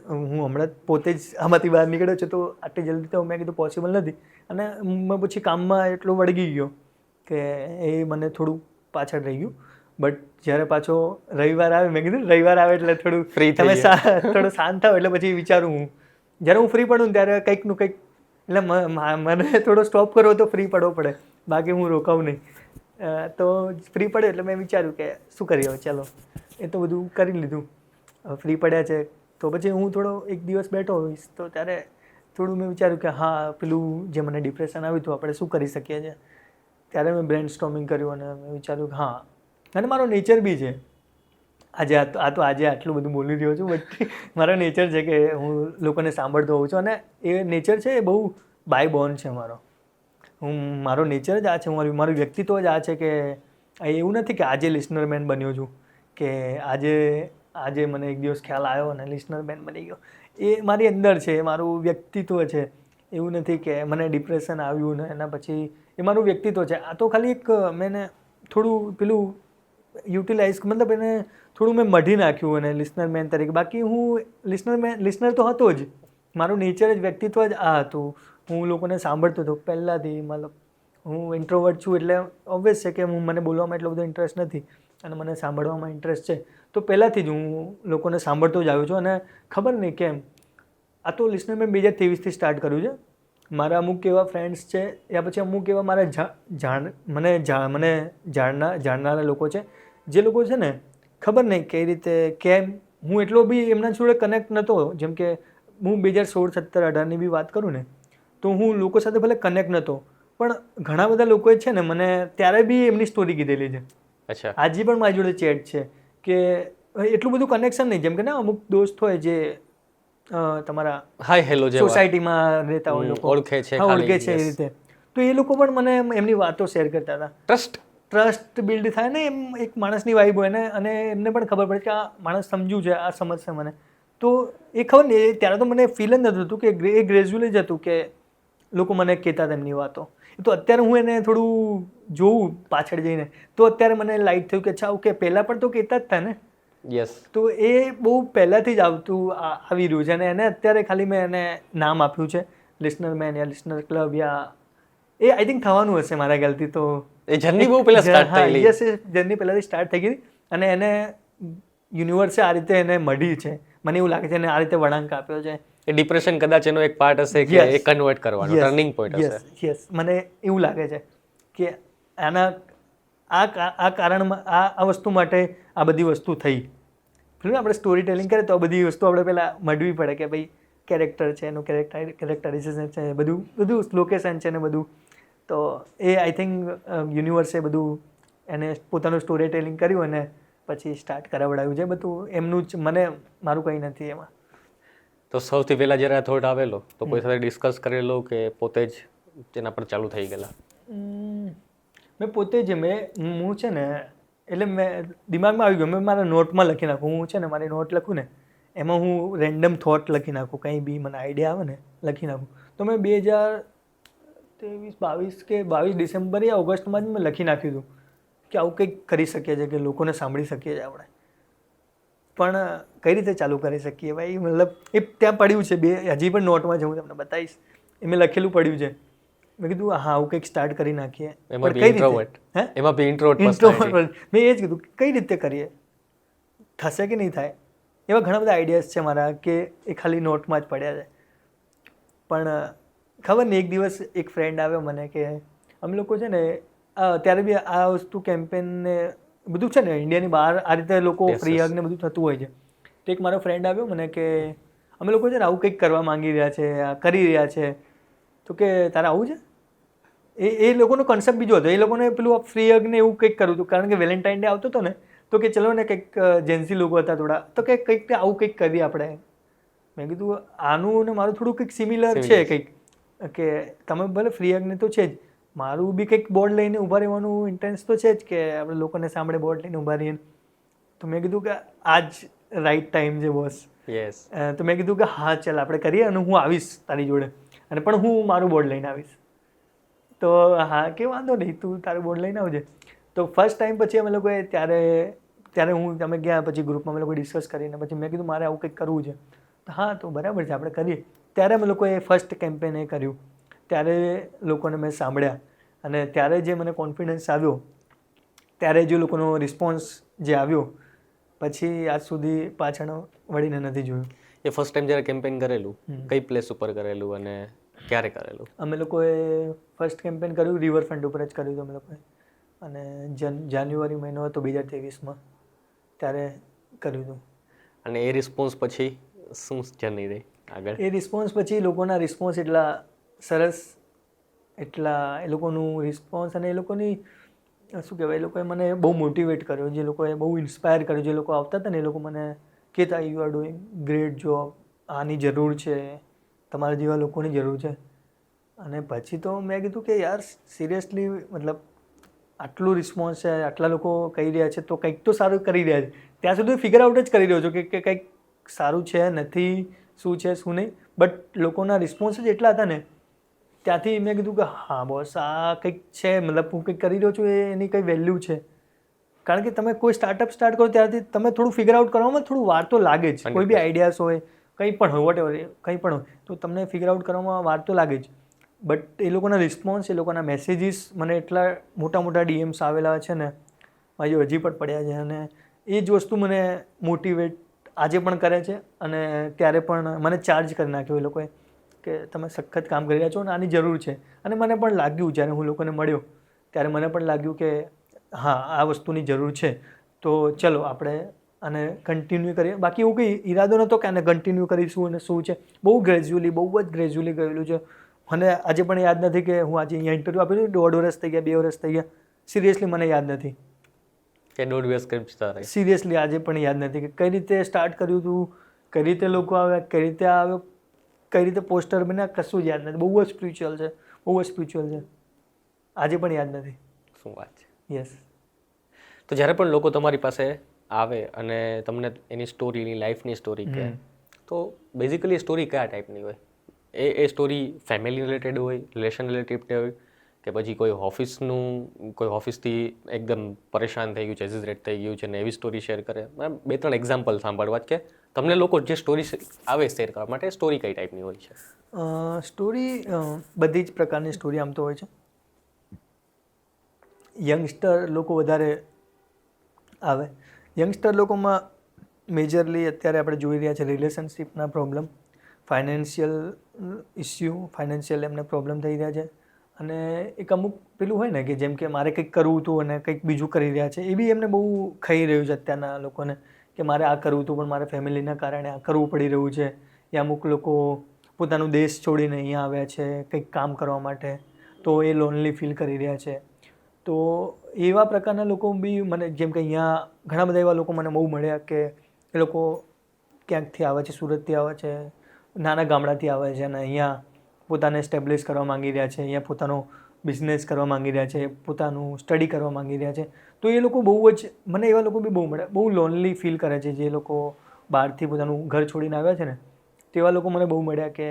હું હમણાં પોતે જ આમાંથી બહાર નીકળ્યો છું, તો આટલી જલ્દી તો મેં કીધું પોસિબલ નથી. અને મેં પછી કામમાં એટલો વળગી ગયો કે એ મને થોડું પાછળ રહી ગયું. બટ જ્યારે પાછો રવિવાર આવે, મેં કીધું રવિવાર આવે એટલે થોડું ફ્રી તમે થોડું શાંત થાવ એટલે પછી વિચારું હું, જ્યારે હું ફ્રી પડું ને ત્યારે કંઈકનું કંઈક, એટલે મને થોડો સ્ટોપ કરવો તો ફ્રી પડવો પડે, બાકી હું રોકાવું નહીં. તો ફ્રી પડે એટલે મેં વિચાર્યું કે શું કરીએ હવે, ચાલો એ તો બધું કરી લીધું, ફ્રી પડ્યા છે. તો પછી હું થોડો એક દિવસ બેઠો હોઈશ તો ત્યારે થોડું મેં વિચાર્યું કે હા પેલું જે મને ડિપ્રેશન આવ્યું હતું આપણે શું કરી શકીએ છીએ. ત્યારે મેં બ્રેન સ્ટોર્મિંગ કર્યું અને મેં વિચાર્યું કે હા, અને મારો નેચર બી છે, આજે આટલું બધું બોલી રહ્યો છું, બટ મારો નેચર છે કે હું લોકોને સાંભળતો હોઉં છું. અને એ નેચર છે એ બહુ બાય બોર્ન છે મારો. મારો નેચર જ આ છે, મારું વ્યક્તિત્વ જ આ છે કે એવું નથી કે આજે લિસનરમેન બન્યો છું કે આજે મને એક દિવસ ખ્યાલ આવ્યો અને લિસનરમેન બની ગયો. એ મારી અંદર છે, એ મારું વ્યક્તિત્વ છે. એવું નથી કે મને ડિપ્રેશન આવ્યું ને એના પછી, એ મારું વ્યક્તિત્વ છે. આ તો ખાલી એક મેં થોડું પેલું યુટિલાઇઝ, મતલબ એને થોડું મેં મઢી નાખ્યું અને લિસનરમેન તરીકે. બાકી હું લિસનર તો હતો જ, મારું નેચર જ, વ્યક્તિત્વ જ આ હતું. હું લોકોને સાંભળતો હતો પહેલાંથી, મતલબ હું ઇન્ટ્રોવર્ટ છું એટલે ઓબ્વિયસ છે કે મને બોલવામાં એટલો બધો ઇન્ટરેસ્ટ નથી અને મને સાંભળવામાં ઇન્ટરેસ્ટ છે. તો પહેલાંથી જ હું લોકોને સાંભળતો જ આવ્યો છું અને ખબર નહીં કેમ આ તો લિસનર મેં 2023થી સ્ટાર્ટ કર્યું છે. મારા અમુક એવા ફ્રેન્ડ્સ છે યા પછી અમુક એવા મારા મને જાણનારા લોકો છે જે લોકો છે ને ખબર નહીં કઈ રીતે કેમ હું એટલો બી એમના જોડે કનેક્ટ નહોતો. જેમ કે હું 2016, 17, 18ની બી વાત કરું ને તો હું લોકો સાથે ભલે કનેક્ટ નહોતો પણ ઘણા બધા લોકોએ છે ને મને ત્યારે બી એમની સ્ટોરી કીધેલી છે. અચ્છા. આજે પણ મારી જોડે ચેટ છે કે એટલું બધું કનેક્શન નહીં. જેમ કે ને અમુક દોસ્ત હોય જે તમારા હાય હેલો જે સોસાયટીમાં રહેતા હોય લોકો ઓળખે છે, ઓળખે છે એ રીતે. તો એ લોકો પણ મને એમની વાતો શેર કરતા હતા. ટ્રસ્ટ બિલ્ડ થાય ને એમ એક માણસની વાઇબ હોય ને અને એમને પણ ખબર પડે કે આ માણસ સમજ્યું છે, આ સમજશે મને. તો એ ખબર ને ત્યારે તો મને ફીલ જ નહોતું થતું કે એ ગ્રેજ્યુઅલી જ હતું કે લોકો મને કહેતા હતા એમની વાતો. તો અત્યારે હું એને થોડું જોઉં પાછળ જઈને તો અત્યારે મને લાઇટ થયું કે અચ્છા ઓકે પહેલાં પણ તો કહેતા જ હતા ને. યસ. તો એ બહુ પહેલાંથી જ આવી રહ્યું છે અને એને અત્યારે ખાલી મેં એને નામ આપ્યું છે લિસનર મેન યા લિસનર ક્લબ યા એ આઈ થિંક થવાનું હશે મારા ખ્યાલથી. તો એ જર્ની બહુ પહેલા સ્ટાર્ટ થયેલી. યસ, એ જર્ની પહેલાંથી સ્ટાર્ટ થઈ ગઈ અને એને યુનિવર્સે આ રીતે એને મળી છે. મને એવું લાગે છે એને આ રીતે વળાંક આપ્યો છે. એ ડિપ્રેશન કદાચ એનો એક પાર્ટ હશે કે એ કન્વર્ટ કરવાનો ટર્નિંગ પોઈન્ટ હશે. યસ, મને એવું લાગે છે કે આ કારણમાં આ વસ્તુ માટે આ બધી વસ્તુ થઈ. આપણે સ્ટોરી ટેલિંગ કરીએ તો આ બધી વસ્તુ આપણે પહેલાં મળવી પડે કે ભાઈ કેરેક્ટર છે, એનું કેરેક્ટરાઇઝેશન છે, બધું લોકેશન છે ને બધું. તો એ આઈ થિંક યુનિવર્સે બધું એને પોતાનું સ્ટોરી ટેલિંગ કર્યું અને પછી સ્ટાર્ટ કરાવડાવ્યું છે. બધું એમનું જ, મારું કંઈ નથી એમાં. તો સૌથી પહેલાં જ્યારે આ થોટ આવેલો તો કોઈ સાથે ડિસ્કસ કરેલો કે પોતે જ તેના પર ચાલુ થઈ ગયેલા? મેં પોતે જ હું છે ને એટલે મેં દિમાગમાં આવી ગયું મેં મારા નોટમાં લખી નાખું. હું છે ને મારી નોટ લખું ને એમાં હું રેન્ડમ થોટ લખી નાખું. કંઈ બી મને આઈડિયા આવે ને લખી નાખું. તો મેં 22 ડિસેમ્બર યા ઓગસ્ટમાં જ મેં લખી નાખ્યું હતું કે આવું કંઈક કરી શકીએ છીએ કે લોકોને સાંભળી શકીએ છીએ આપણે. પણ કઈ રીતે ચાલુ કરી શકીએ ભાઈ? મતલબ એ ત્યાં પડ્યું છે હજી પણ નોટમાં છે, હું તમને બતાવીશ. એ મેં લખેલું પડ્યું છે. મેં કીધું હા આવું કંઈક સ્ટાર્ટ કરી નાખીએ. એમાં બી ઇન્ટ્રોવર્ટ. મેં એ જ કીધું કઈ રીતે કરીએ, થશે કે નહીં થાય. એવા ઘણા બધા આઈડિયાઝ છે મારા કે એ ખાલી નોટમાં જ પડ્યા છે. પણ ખબર નહીં એક દિવસ એક ફ્રેન્ડ આવ્યો મને કે અમે લોકો છે ને ત્યારે બી આ વસ્તુ કેમ્પેનને બધું છે ને ઇન્ડિયાની બહાર આ રીતે લોકો ફ્રી હગ ને બધું થતું હોય છે. તો એક મારો ફ્રેન્ડ આવ્યો મને કે અમે લોકો છે ને આવું કંઈક કરવા માંગી રહ્યા છે, કરી રહ્યા છે. તો કે તારે આવું છે? એ લોકોનો કોન્સેપ્ટ બીજો હતો. એ લોકોને પેલું ફ્રી હગ ને એવું કંઈક કરવું હતું કારણ કે વેલેન્ટાઇન ડે આવતો હતો ને તો કે ચલો ને કંઈક જેન્સી લોકો હતા થોડા તો કે કંઈક આવું કંઈક કરીએ આપણે. મેં કીધું આનું ને મારું થોડું કંઈક સિમિલર છે કંઈક કે તમે ભલે ફ્રી હગ ને તો છે જ, મારું બી કંઈક બોર્ડ લઈને ઊભા રહેવાનું ઇન્ટેન્સ તો છે જ કે આપણે લોકોને સાંભળે બોર્ડ લઈને ઊભા રહીએ. તો મેં કીધું કે આ જ રાઈટ ટાઈમ છે બોસ. યસ. તો મેં કીધું કે હા ચાલ આપણે કરીએ અને હું આવીશ તારી જોડે અને પણ હું મારું બોર્ડ લઈને આવીશ. તો હા કે વાંધો નહીં તું તારું બોર્ડ લઈને આવજે. તો ફર્સ્ટ ટાઈમ પછી અમે લોકોએ ત્યારે અમે ગયા પછી ગ્રુપમાં અમે લોકો ડિસ્કસ કરીને પછી મેં કીધું મારે આવું કંઈક કરવું છે. હા તો બરાબર છે આપણે કરીએ. ત્યારે અમે લોકોએ ફર્સ્ટ કેમ્પેન એ કર્યું. ત્યારે લોકોને મેં સાંભળ્યા અને ત્યારે જે મને કોન્ફિડન્સ આવ્યો ત્યારે જે લોકોનો રિસ્પોન્સ જે આવ્યો પછી આજ સુધી પાછળ વળીને નથી જોયું. એ ફર્સ્ટ ટાઈમ જ્યારે કેમ્પેન કરેલું કઈ પ્લેસ ઉપર કરેલું અને ક્યારે કરેલું? અમે લોકોએ ફર્સ્ટ કેમ્પેન કર્યું રિવરફ્રન્ટ ઉપર જ કર્યું હતું અમે લોકોએ અને જાન્યુઆરી મહિનો હતો 2023માં ત્યારે કર્યું હતું. અને એ રિસ્પોન્સ પછી શું જર્ની રહી આગળ? એ રિસ્પોન્સ પછી લોકોના રિસ્પોન્સ એટલા સરસ, એટલા એ લોકોનું રિસ્પોન્સ અને એ લોકોની શું કહેવાય એ લોકોએ મને બહુ મોટિવેટ કર્યો. જે લોકોએ બહુ ઇન્સ્પાયર કર્યો. જે લોકો આવતા હતા ને એ લોકો મને કહેતા you are doing great job, આની જરૂર છે, તમારા જેવા લોકોની જરૂર છે. અને પછી તો મેં કીધું કે યાર સિરિયસલી મતલબ આટલું રિસ્પોન્સ છે, આટલા લોકો કહી રહ્યા છે તો કંઈક તો સારું કરી રહ્યા છે. ત્યાં સુધી ફિગર આઉટ જ કરી રહ્યો છું કે કંઈક સારું છે નથી, શું છે શું નહીં. બટ લોકોના રિસ્પોન્સ જ એટલા હતા ને ત્યાંથી મેં કીધું કે હા બોસ આ કંઈક છે, મતલબ હું કંઈક કરી રહ્યો છું એની કંઈ વેલ્યુ છે. કારણ કે તમે કોઈ સ્ટાર્ટઅપ સ્ટાર્ટ કરો ત્યારથી તમે થોડું ફિગર આઉટ કરવામાં થોડું વાર તો લાગે જ. કોઈ બી આઈડિયાઝ હોય કંઈ પણ હોય વોટ એવર કંઈ પણ હોય તો તમને ફિગર આઉટ કરવામાં વાર તો લાગે જ. બટ એ લોકોના રિસ્પોન્સ, એ લોકોના મેસેજીસ મને એટલા મોટા મોટા DMs આવેલા છે ને, હજી પણ પડ્યા છે, અને એ જ વસ્તુ મને મોટિવેટ આજે પણ કરે છે. અને ત્યારે પણ મને ચાર્જ કરી નાખ્યો એ લોકોએ કે તમે સખત કામ કરી રહ્યા છો અને આની જરૂર છે. અને મને પણ લાગ્યું જ્યારે હું લોકોને મળ્યો ત્યારે મને પણ લાગ્યું કે હા, આ વસ્તુની જરૂર છે, તો ચલો આપણે આને કન્ટિન્યુ કરીએ. બાકી એવું કંઈ ઈરાદો નહોતો કે આને કન્ટિન્યુ કરીશું અને શું છે. બહુ જ ગ્રેજ્યુઅલી ગયેલું છે. મને આજે પણ યાદ નથી કે હું આજે અહીંયા ઇન્ટરવ્યૂ આપ્યું હતું, 1.5 વર્ષ થઈ ગયા, 2 વર્ષ થઈ ગયા, સિરિયસલી મને યાદ નથી કે 1.5 વર્ષ કેમ જતા રહે. સિરિયસલી આજે પણ યાદ નથી કે કઈ રીતે સ્ટાર્ટ કર્યું હતું, કઈ રીતે લોકો આવ્યા, કઈ રીતે આવ્યો, કઈ રીતે પોસ્ટર બન્યા, કશું જ યાદ નથી. બહુ જ સ્પિરિચ્યુઅલ છે. આજે પણ યાદ નથી. શું વાત છે. યસ. તો જ્યારે પણ લોકો તમારી પાસે આવે અને તમને એની સ્ટોરી, એની લાઈફની સ્ટોરી કહે, તો બેઝિકલી સ્ટોરી કયા ટાઈપની હોય? એ સ્ટોરી ફેમિલી રિલેટેડ હોય, રિલેશન રિલેટેડ હોય, કે પછી કોઈ ઓફિસથી એકદમ પરેશાન થઈ ગયું છે, એઝિઝરેટ થઈ ગયું છે ને એવી સ્ટોરી શેર કરે? 2-3 એક્ઝામ્પલ સાંભળવા કે તમને લોકો જે સ્ટોરી આવે શેર કરવા માટે, સ્ટોરી કઈ ટાઈપની હોય છે? સ્ટોરી બધી જ પ્રકારની સ્ટોરી આમ તો હોય છે. યંગસ્ટર લોકો વધારે આવે. યંગસ્ટર લોકોમાં મેજરલી અત્યારે આપણે જોઈ રહ્યા છે રિલેશનશિપના પ્રોબ્લેમ, ફાઇનાન્શિયલ ઇસ્યુ, ફાઇનાન્શિયલ એમને પ્રોબ્લેમ થઈ રહ્યા છે. અને એક અમુક પેલું હોય ને કે જેમ કે મારે કંઈક કરવું હતું અને કંઈક બીજું કરી રહ્યા છે, એ બી એમને બહુ ખાઈ રહ્યું છે અત્યારના લોકોને કે મારે આ કરવું હતું પણ મારે ફેમિલીના કારણે આ કરવું પડી રહ્યું છે. એ અમુક લોકો પોતાનું દેશ છોડીને અહીંયા આવ્યા છે કંઈક કામ કરવા માટે, તો એ લોનલી ફીલ કરી રહ્યા છે. તો એવા પ્રકારના લોકો બી મને, જેમ કે અહીંયા ઘણા બધા એવા લોકો મને બહુ મળ્યા કે એ લોકો ક્યાંકથી આવે છે, સુરતથી આવે છે, નાના ગામડાથી આવે છે અને અહીંયા પોતાને સ્ટેબ્લિશ કરવા માંગી રહ્યા છે, અહીંયા પોતાનો બિઝનેસ કરવા માંગી રહ્યા છે, પોતાનું સ્ટડી કરવા માંગી રહ્યા છે. તો એ લોકો બહુ જ, મને એવા લોકો બી બહુ મળ્યા, બહુ લોનલી ફીલ કરે છે જે લોકો બહારથી પોતાનું ઘર છોડીને આવ્યા છે ને, તેવા લોકો મને બહુ મળ્યા કે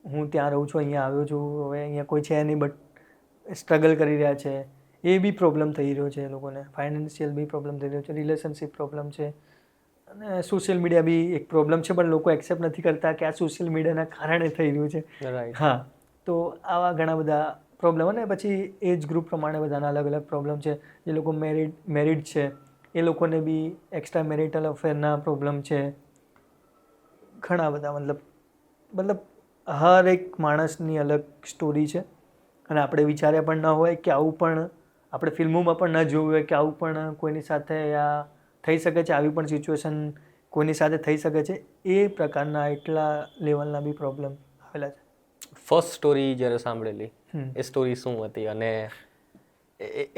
હું ત્યાં રહું છું, અહીંયા આવ્યો છું, હવે અહીંયા કોઈ છે નહીં, બટ સ્ટ્રગલ કરી રહ્યા છે. એ બી પ્રોબ્લેમ થઈ રહ્યો છે એ લોકોને, ફાઇનાન્શિયલ બી પ્રોબ્લેમ થઈ રહ્યો છે, રિલેશનશિપ પ્રોબ્લેમ છે, અને સોશિયલ મીડિયા બી એક પ્રોબ્લેમ છે, પણ લોકો એક્સેપ્ટ નથી કરતા કે આ સોશિયલ મીડિયાના કારણે થઈ રહ્યું છે. હા, તો આવા ઘણા બધા પ્રોબ્લેમ. અને પછી એજ ગ્રુપ પ્રમાણે બધાના અલગ અલગ પ્રોબ્લેમ છે. જે લોકો મેરિડ છે એ લોકોને બી એક્સ્ટ્રા મેરિટલ અફેરના પ્રોબ્લેમ છે. ઘણા બધા, મતલબ હર એક માણસની અલગ સ્ટોરી છે. અને આપણે વિચાર્યા પણ ન હોય કે આવું પણ, આપણે ફિલ્મોમાં પણ ન જોયું હોય કે આવું પણ કોઈની સાથે થઈ શકે છે, આવી પણ સિચ્યુએશન કોઈની સાથે થઈ શકે છે. એ પ્રકારના એટલા લેવલના બી પ્રોબ્લેમ આવેલા છે. ફર્સ્ટ સ્ટોરી જ્યારે સાંભળેલી, એ સ્ટોરી શું હતી? અને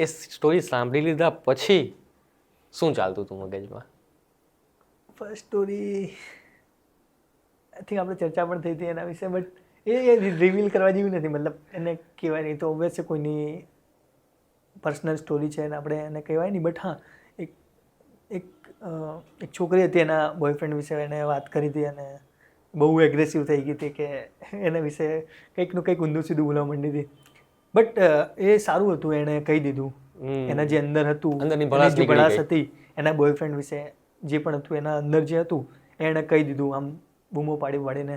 એ સ્ટોરી સાંભળી લીધા પછી શું ચાલતું હતું મગજમાં? ફર્સ્ટ સ્ટોરી આઈ થિંક આપણે ચર્ચા પણ થઈ હતી એના વિશે, બટ એ રિવીલ કરવા જેવી નથી. મતલબ એને કહેવાય નહીં, તો ઓબ્વિયસ છે કોઈની પર્સનલ સ્ટોરી છે એને આપણે એને કહેવાય નહીં. બટ હા, એક છોકરી હતી, એના બોયફ્રેન્ડ વિશે એને વાત કરી હતી અને બહુ એગ્રેસિવ થઈ ગઈ હતી કે એના વિશે કંઈકનું કંઈક ઊંધું સીધું બોલવા માંડી હતી. બટ એ સારું હતું, એણે કહી દીધું એના જે અંદર હતું, એની જે ભડાસ હતી એના બોયફ્રેન્ડ વિશે, જે પણ હતું એના અંદર જે હતું એણે કહી દીધું આમ બૂમો પાડીને.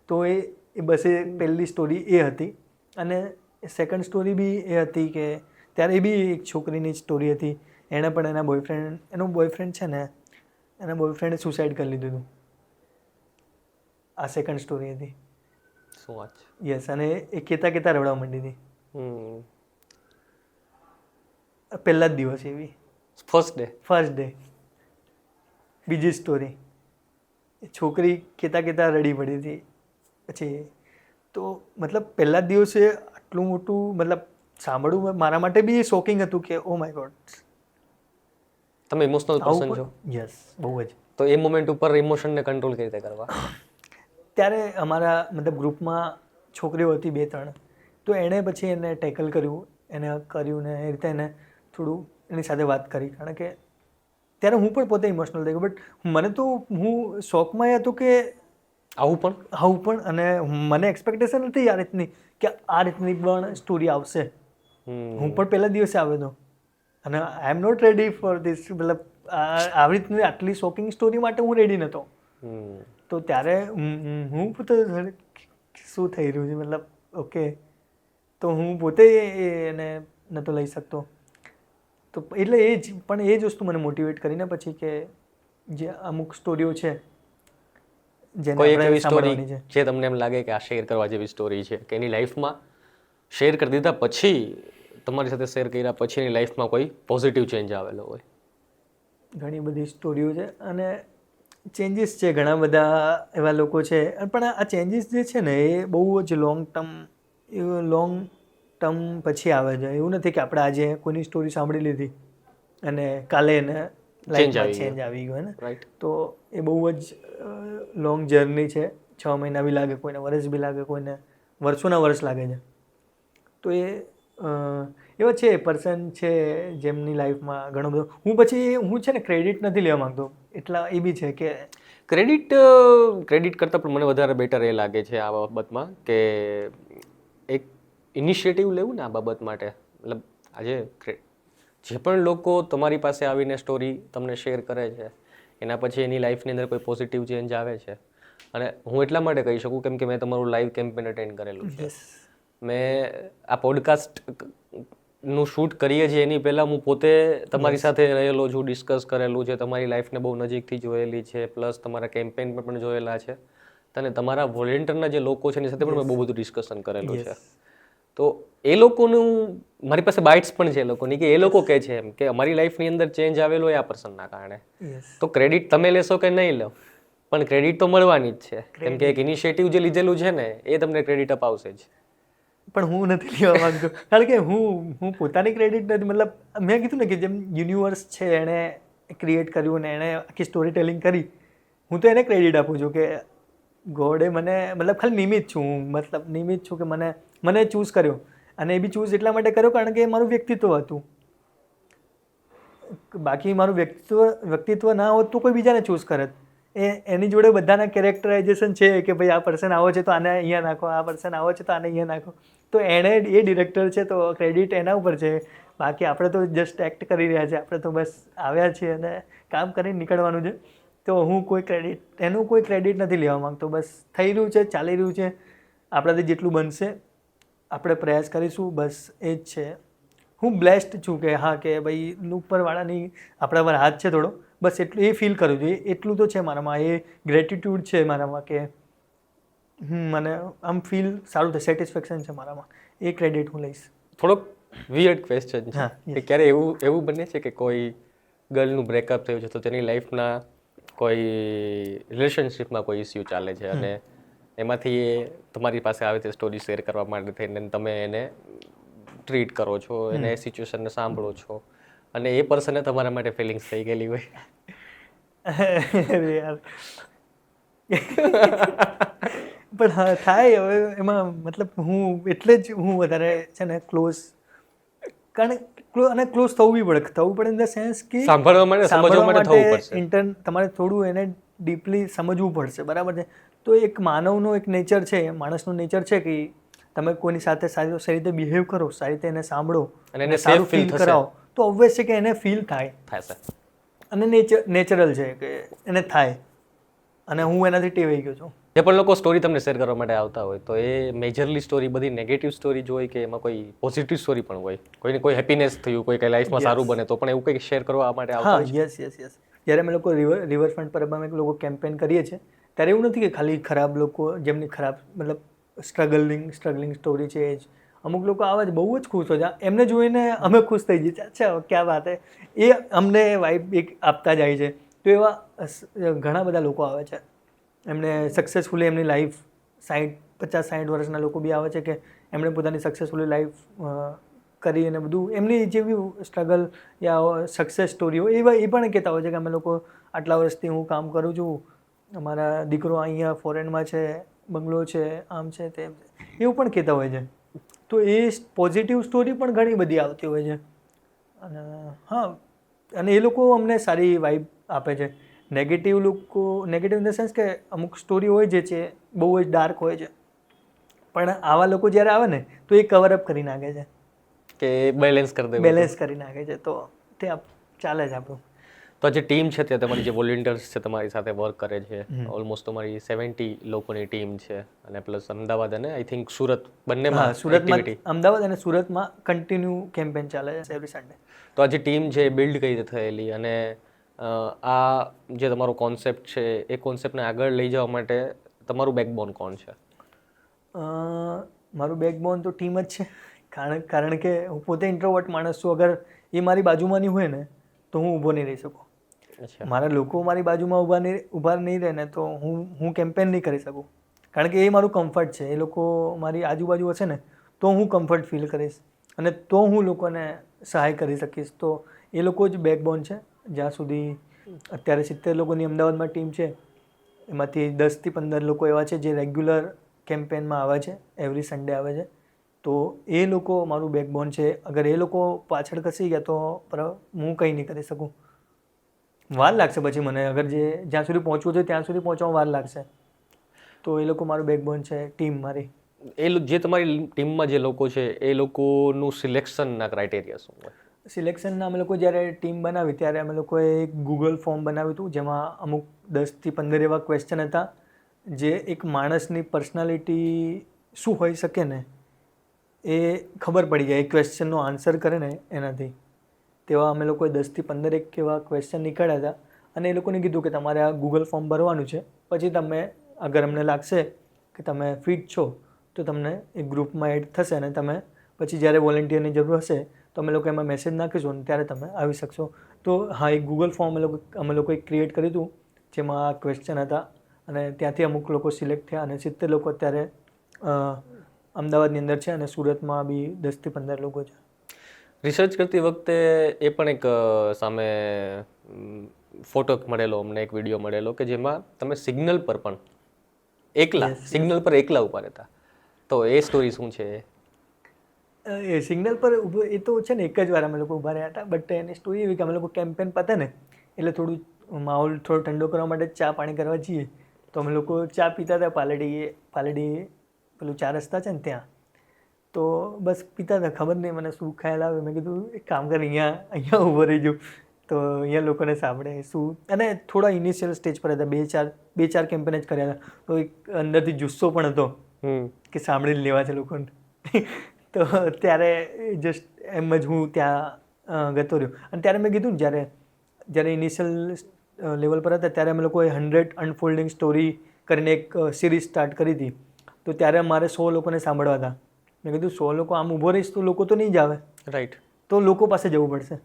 તો એ બસ એ પહેલી સ્ટોરી એ હતી. અને સેકન્ડ સ્ટોરી બી એ હતી કે ત્યારે એ બી એક છોકરીની સ્ટોરી હતી. એણે પણ એનો બોયફ્રેન્ડ છે ને, એના બોયફ્રેન્ડે સુસાઇડ કરી લીધું હતું. આ સેકન્ડ સ્ટોરી હતી. શું વાત છે? યસ. અને એ કહેતા રડવા માંડી હતી પહેલા જ દિવસ. એવી ફર્સ્ટ ડે. બીજી સ્ટોરી, છોકરી કહેતા રડી પડી હતી. પછી તો મતલબ પહેલા જ દિવસે આટલું મોટું, મતલબ સાંભળવું મારા માટે બી શોકિંગ હતું કે ઓ માય ગોડ. તમે ઇમોશનલ પર્સન છો? યસ, બહુ જ. તો એ મોમેન્ટ ઉપર ઇમોશનને કંટ્રોલ કઈ રીતે કરવા? ત્યારે અમારા મતલબ ગ્રુપમાં છોકરીઓ હતી 2-3, તો એણે પછી એને ટેકલ કર્યું, ને એ રીતે એને થોડું એની સાથે વાત કરી. કારણ કે ત્યારે હું પણ પોતે ઇમોશનલ થઈ ગયો. બટ હું શોકમાં એ હતું કે આવું પણ અને મને એક્સપેક્ટેશન નથી આ રીતની કે આ રીતની પણ સ્ટોરી આવશે. હું પણ પહેલા દિવસે આવ્યો હતો અને I am not ready for this. મતલબ આવી રીતની આટલી શોકિંગ સ્ટોરી માટે હું રેડી નહોતો. તો ત્યારે હું પોતે શું થઈ રહ્યું છે, મતલબ ઓકે તો હું પોતે એને નહોતો લઈ શકતો. તો એટલે એ જ વસ્તુ મને મોટિવેટ કરીને પછી કે જે અમુક સ્ટોરીઓ છે જેને કોઈ એક આપણે એવી સ્ટોરી સાંભળવાની છે. જે તમને એમ લાગે કે આ શેર કરવા જેવી સ્ટોરી છે કે એની લાઈફમાં શેર કરી દીધા પછી તમારી સાથે શેર કર્યા પછી એની લાઈફમાં કોઈ પોઝિટિવ ચેન્જ આવેલો હોય? ઘણી બધી સ્ટોરીઓ છે અને ચેન્જીસ છે, ઘણા બધા એવા લોકો છે, પણ આ ચેન્જીસ જે છે ને એ બહુ જ લોંગ ટર્મ પછી આવે છે. એવું નથી કે આપણે આજે કોઈની સ્ટોરી સાંભળી લીધી અને કાલે એને લાઈફમાં ચેન્જ આવી ગયો ને. રાઈટ. તો એ બહુ જ લોંગ જર્ની છે. 6 મહિના બી લાગે, કોઈને વર્ષ બી લાગે, કોઈને વર્ષોના વર્ષ લાગે છે. તો એ એવા છે પર્સન છે જેમની લાઈફમાં ઘણો બધો હું છે ને ક્રેડિટ નથી લેવા માંગતો. એટલા એ બી છે કે ક્રેડિટ કરતાં પણ મને વધારે બેટર એ લાગે છે આ બાબતમાં કે એક ઇનિશિયેટિવ લેવું ને આ બાબત માટે. મતલબ આજે જે પણ લોકો તમારી પાસે આવીને સ્ટોરી તમને શેર કરે છે એના પછી એની લાઈફની અંદર કોઈ પોઝિટિવ ચેન્જ આવે છે. અને હું એટલા માટે કહી શકું કેમ કે મેં તમારું લાઈવ કેમ્પેન અટેન્ડ કરેલું છે. મેં આ પોડકાસ્ટનું શૂટ કરીએ છીએ એની પહેલાં હું પોતે તમારી સાથે રહેલો છું, ડિસ્કસ કરેલું છે, તમારી લાઈફને બહુ નજીકથી જોયેલી છે, પ્લસ તમારા કેમ્પેન પણ જોયેલા છે અને તમારા વોલેન્ટિયરના જે લોકો છે એની સાથે પણ મેં બહુ બધું ડિસ્કશન કરેલું છે. તો એ લોકોનું મારી પાસે બાઇટ્સ પણ છે એ લોકોની કે એ લોકો કહે છે એમ કે અમારી લાઈફની અંદર ચેન્જ આવેલો એ આ પર્સનના કારણે. તો ક્રેડિટ તમે લેશો કે નહીં લો પણ ક્રેડિટ તો મળવાની જ છે કેમ કે એક ઇનિશિયેટિવ જે લીધેલું છે ને એ તમને ક્રેડિટ અપાવશે જ. પણ હું નથી લેવા માંગતો કારણ કે હું પોતાની ક્રેડિટ નથી. મતલબ મેં કીધું ને કે જેમ યુનિવર્સ છે એણે ક્રિએટ કર્યું ને એણે આખી સ્ટોરી ટેલિંગ કરી, હું તો એને ક્રેડિટ આપું છું કે ગોડે મને મતલબ ખાલી નિમિત્ત છું કે મને ચૂઝ કર્યો અને એ બી ચૂઝ એટલા માટે કર્યો કારણ કે એ મારું વ્યક્તિત્વ હતું. બાકી મારું વ્યક્તિત્વ ના હોત તો કોઈ બીજાને ચૂઝ કરત. એની જોડે બધાના કેરેક્ટરાઇઝેશન છે કે ભાઈ આ પર્સન આવો છે તો આને અહીંયા નાખો, આ પર્સન આવો છે તો આને અહીંયા નાખો. તો એ ડિરેક્ટર છે તો ક્રેડિટ એના ઉપર છે. બાકી આપણે તો જસ્ટ એક્ટ કરી રહ્યા છે, આપણે તો બસ આવ્યા છીએ અને કામ કરીને નીકળવાનું છે. તો હું એનું કોઈ ક્રેડિટ નથી લેવા માંગતો. બસ થઈ રહ્યું છે, ચાલી રહ્યું છે, આપણાથી જેટલું બનશે આપણે પ્રયાસ કરીશું, બસ એ જ છે. હું બ્લેસ્ડ છું કે હા કે ભાઈ ઉપરવાળાની આપણા પર હાથ છે થોડો, બસ એટલું એ ફીલ કરું છું. એટલું તો છે મારામાં, એ ગ્રેટિટ્યૂડ છે મારામાં કે મને આમ ફીલ સારું થાય, સેટિસ્ફેક્શન છે મારામાં. એ ક્રેડિટ હું લઈશ. થોડોક વિયર્ડ ક્વેશ્ચન છે કે ક્યારે એવું બને છે કે કોઈ ગર્લનું બ્રેકઅપ થયું છે તો તેની લાઈફના કોઈ રિલેશનશિપમાં કોઈ ઇસ્યુ ચાલે છે અને એમાંથી એ તમારી પાસે આવે તે સ્ટોરી શેર કરવા માટે થઈને તમે એને ટ્રીટ કરો છો, એને એ સિચ્યુએશનને સાંભળો છો અને એ પર્સને તમારા માટે ફિલિંગ્સ થઈ ગયેલી હોય. પણ હા થાય હવે એમાં મતલબ એટલે જ હું વધારે છે ને ક્લોઝ થવું બી પડે ઇન ધ સેન્સ કે સાંભળવા માટે સમજવા માટે થવું પડશે. તમારે થોડું એને ડીપલી સમજવું પડશે, બરાબર છે. તો એક માનવનો એક નેચર છે, માણસનું નેચર છે કે તમે કોઈની સાથે સારી રીતે બિહેવ કરો, સારી રીતે એને સાંભળો અને એને સારું ફીલ કરાવો તો ઓબ્વિયસ છે કે એને ફીલ થશે અને નેચરલ છે કે એને થાય અને હું એનાથી ટેવાઈ ગયો છું. જે પણ લોકો સ્ટોરી તમને શેર કરવા માટે આવતા હોય તો એ મેજરલી સ્ટોરી બધી નેગેટિવ સ્ટોરી જ હોય કે એમાં કોઈ પોઝિટિવ સ્ટોરી પણ હોય? કોઈને કોઈ હેપીનેસ થયું, કોઈ કઈ લાઈફમાં સારું બને તો પણ એવું કંઈક શેર કરવા માટે આવતા હોય? યસ. જ્યારે અમે લોકો રિવરફ્રન્ટ પર અમે લોકો કેમ્પેન કરીએ છીએ ત્યારે એવું નથી કે ખાલી ખરાબ લોકો જેમની ખરાબ મતલબ સ્ટ્રગલિંગ સ્ટોરી છે એ જ અમુક લોકો આવે છે બહુ જ ખુશ હોય છે, એમને જોઈને અમે ખુશ થઈ જઈએ. અચ્છા ક્યાં વાત હે, એ અમને વાઇબ એક આપતા જાય છે. તો એવા ઘણા બધા લોકો આવે છે, એમને સક્સેસફુલી એમની લાઈફ 50-60 વર્ષના લોકો બી આવે છે કે એમણે પોતાની સક્સેસફુલી લાઈફ કરી અને બધું એમની જેવી સ્ટ્રગલ યા સક્સેસ સ્ટોરી હોય એ પણ કહેતા હોય છે કે અમે લોકો આટલા વર્ષથી હું કામ કરું છું, અમારા દીકરો અહીંયા ફોરેનમાં છે, બંગલો છે, આમ છે તેમ છે, એવું પણ કહેતા હોય છે. તો એ પોઝિટિવ સ્ટોરી પણ ઘણી બધી આવતી હોય છે અને એ લોકો અમને સારી વાઇબ આપે છે. નેગેટિવ ઇન ધ સેન્સ કે અમુક સ્ટોરી હોય જે છે બહુ જ ડાર્ક હોય છે, પણ આવા લોકો જ્યારે આવે ને તો એ કવરઅપ કરી નાખે છે કે બેલેન્સ કરી નાખે છે. તો તે ચાલે છે આપણું. તો જે ટીમ છે તે તમારી જે વોલેન્ટિયર્સ છે તમારી સાથે વર્ક કરે છે, ઓલમોસ્ટ તમારી 70 લોકોની ટીમ છે, અને પ્લસ અમદાવાદ અને આઈ થિંક સુરત બંનેમાં સુરતમાં, એક્ટિવિટી. અમદાવાદ અને સુરતમાં કન્ટિન્યુ કેમ્પેન ચાલે છે એવરી સન્ડે. તો આ જે ટીમ છે એ બિલ્ડ કઈ રીતે થયેલી, અને આ જે તમારો કોન્સેપ્ટ છે એ કોન્સેપ્ટને આગળ લઈ જવા માટે તમારું બેકબોન કોણ છે? મારું બેકબોન તો ટીમ જ છે, કારણ કે હું પોતે ઇન્ટ્રોવર્ટ માણસ છું. અગર એ મારી બાજુમાં નહીં હોય ને તો હું ઊભો નહીં રહી શકું. મારા લોકો મારી બાજુમાં ઊભા નહીં રહે ને તો હું કેમ્પેન નહીં કરી શકું, કારણ કે એ મારું કમ્ફર્ટ છે. એ લોકો મારી આજુબાજુ હશે ને તો હું કમ્ફર્ટ ફીલ કરીશ, અને તો હું લોકોને સહાય કરી શકીશ. તો એ લોકો જ બેકબોન છે. જ્યાં સુધી અત્યારે 70 લોકોની અમદાવાદમાં ટીમ છે, એમાંથી 10 થી 15 લોકો એવા છે જે રેગ્યુલર કેમ્પેનમાં આવે છે, એવરી સન્ડે આવે છે. તો એ લોકો મારું બેકબોન છે. અગર એ લોકો પાછળ ખસી ગયા તો હું કંઈ નહીં કરી શકું. વાર લાગશે પછી મને, અગર જ્યાં સુધી પહોંચવું છે ત્યાં સુધી પહોંચવામાં વાર લાગશે. તો એ લોકો મારું બેકબોન છે, ટીમ મારી. જે તમારી ટીમમાં જે લોકો છે એ લોકોનું સિલેક્શનના ક્રાઇટેરિયા શું હોય? સિલેક્શનના અમે લોકો જ્યારે ટીમ બનાવી ત્યારે અમે લોકોએ એક ગૂગલ ફોર્મ બનાવ્યું હતું, જેમાં અમુક 10 થી 15 એવા ક્વેશ્ચન હતા જે એક માણસની પર્સનાલિટી શું હોઈ શકે ને એ ખબર પડી જાય. એ ક્વેશ્ચનનો આન્સર કરે ને એનાથી. તેવા અમે લોકોએ 10 થી 15 એક એવા ક્વેશ્ચન નીકળ્યા હતા, અને એ લોકોને કીધું કે તમારે આ ગૂગલ ફોર્મ ભરવાનું છે. પછી તમે, અગર અમને લાગશે કે તમે ફિટ છો તો તમને એક ગ્રુપમાં એડ થશે, અને તમે પછી જ્યારે વોલેન્ટિયરની જરૂર હશે તો અમે લોકો એમાં મેસેજ નાખીશું અને ત્યારે તમે આવી શકશો. તો હા, એક ગૂગલ ફોર્મ અમે લોકોએ ક્રિએટ કર્યું હતું જેમાં આ ક્વેશ્ચન હતા, અને ત્યાંથી અમુક લોકો સિલેક્ટ થયા, અને 70 લોકો અત્યારે અમદાવાદની અંદર છે, અને સુરતમાં બી 10 થી 15 લોકો છે. રિસર્ચ કરતી વખતે એ પણ એક સામે ફોટો મળેલો, અમને એક વિડીયો મળેલો કે જેમાં તમે સિગ્નલ પર પણ સિગ્નલ પર એકલા ઊભા રહેતા. તો એ સ્ટોરી શું છે? એ સિગ્નલ પર એ તો છે ને, એક જ વાર અમે લોકો ઊભા રહ્યા હતા. બટ એની સ્ટોરી એવી કે અમે લોકો કેમ્પેન પતે ને એટલે થોડું માહોલ થોડો ઠંડો કરવા માટે ચા પાણી કરવા જઈએ, તો અમે લોકો ચા પીતા હતા પાલડી પેલું 4 રસ્તા છે ને ત્યાં. તો બસ પીતા હતા. ખબર નહીં મને શું ખ્યાલ આવે, મેં કીધું એક કામ કર, અહીંયા ઊભો રહી જાઉં તો અહીંયા લોકોને સાંભળે શું. અને થોડા ઇનિશિયલ સ્ટેજ પર હતા, બે ચાર કેમ્પેન જ કર્યા હતા, તો એક અંદરથી જુસ્સો પણ હતો કે સાંભળી લેવા છે લોકોને. તો ત્યારે જસ્ટ એમ જ હું ત્યાં ગતો રહ્યો. અને ત્યારે મેં કીધું ને, જ્યારે ઇનિશિયલ લેવલ પર હતા ત્યારે અમે લોકોએ 100 અનફોલ્ડિંગ સ્ટોરી કરીને એક સિરીઝ સ્ટાર્ટ કરી હતી. તો ત્યારે મારે 100 લોકોને સાંભળવા હતા. મેં કીધું 100 લોકો આમ ઊભો રહીશ તો લોકો તો નહીં જ આવે, રાઈટ. તો લોકો પાસે જવું પડશે.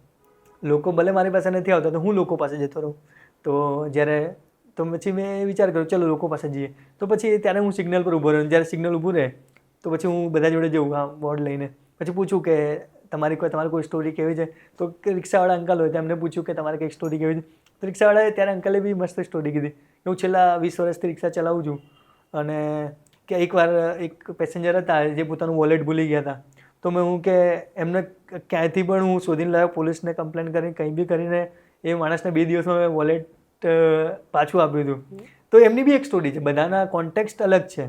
લોકો ભલે મારી પાસે નથી આવતા તો હું લોકો પાસે જતો રહું. તો પછી મેં વિચાર કર્યો ચલો લોકો પાસે જઈએ. તો પછી ત્યારે હું સિગ્નલ પર ઊભો રહ્યો. જ્યારે સિગ્નલ ઊભું રહે તો પછી હું બધા જોડે જઉં, આ બોર્ડ લઈને. પછી પૂછું કે તમારી કોઈ સ્ટોરી કેવી છે? તો રિક્ષાવાળા અંકલ હોય, તેમને પૂછ્યું કે તમારે કંઈક સ્ટોરી કેવી છે? તો રિક્ષાવાળાએ ત્યારે અંકલે બી મસ્ત સ્ટોરી કીધી. હું છેલ્લા 20 વર્ષથી રિક્ષા ચલાવું છું, અને કે એકવાર એક પેસેન્જર હતા જે પોતાનું વોલેટ ભૂલી ગયા હતા. તો હું કે એમને ક્યાંયથી પણ હું શોધીને લાવ્યો, પોલીસને કમ્પ્લેન કરીને કંઈ બી કરીને એ માણસને 2 દિવસમાં મેં વોલેટ પાછું આપ્યું હતું. તો એમની બી એક સ્ટોરી છે. બધાના કોન્ટેક્સ્ટ અલગ છે,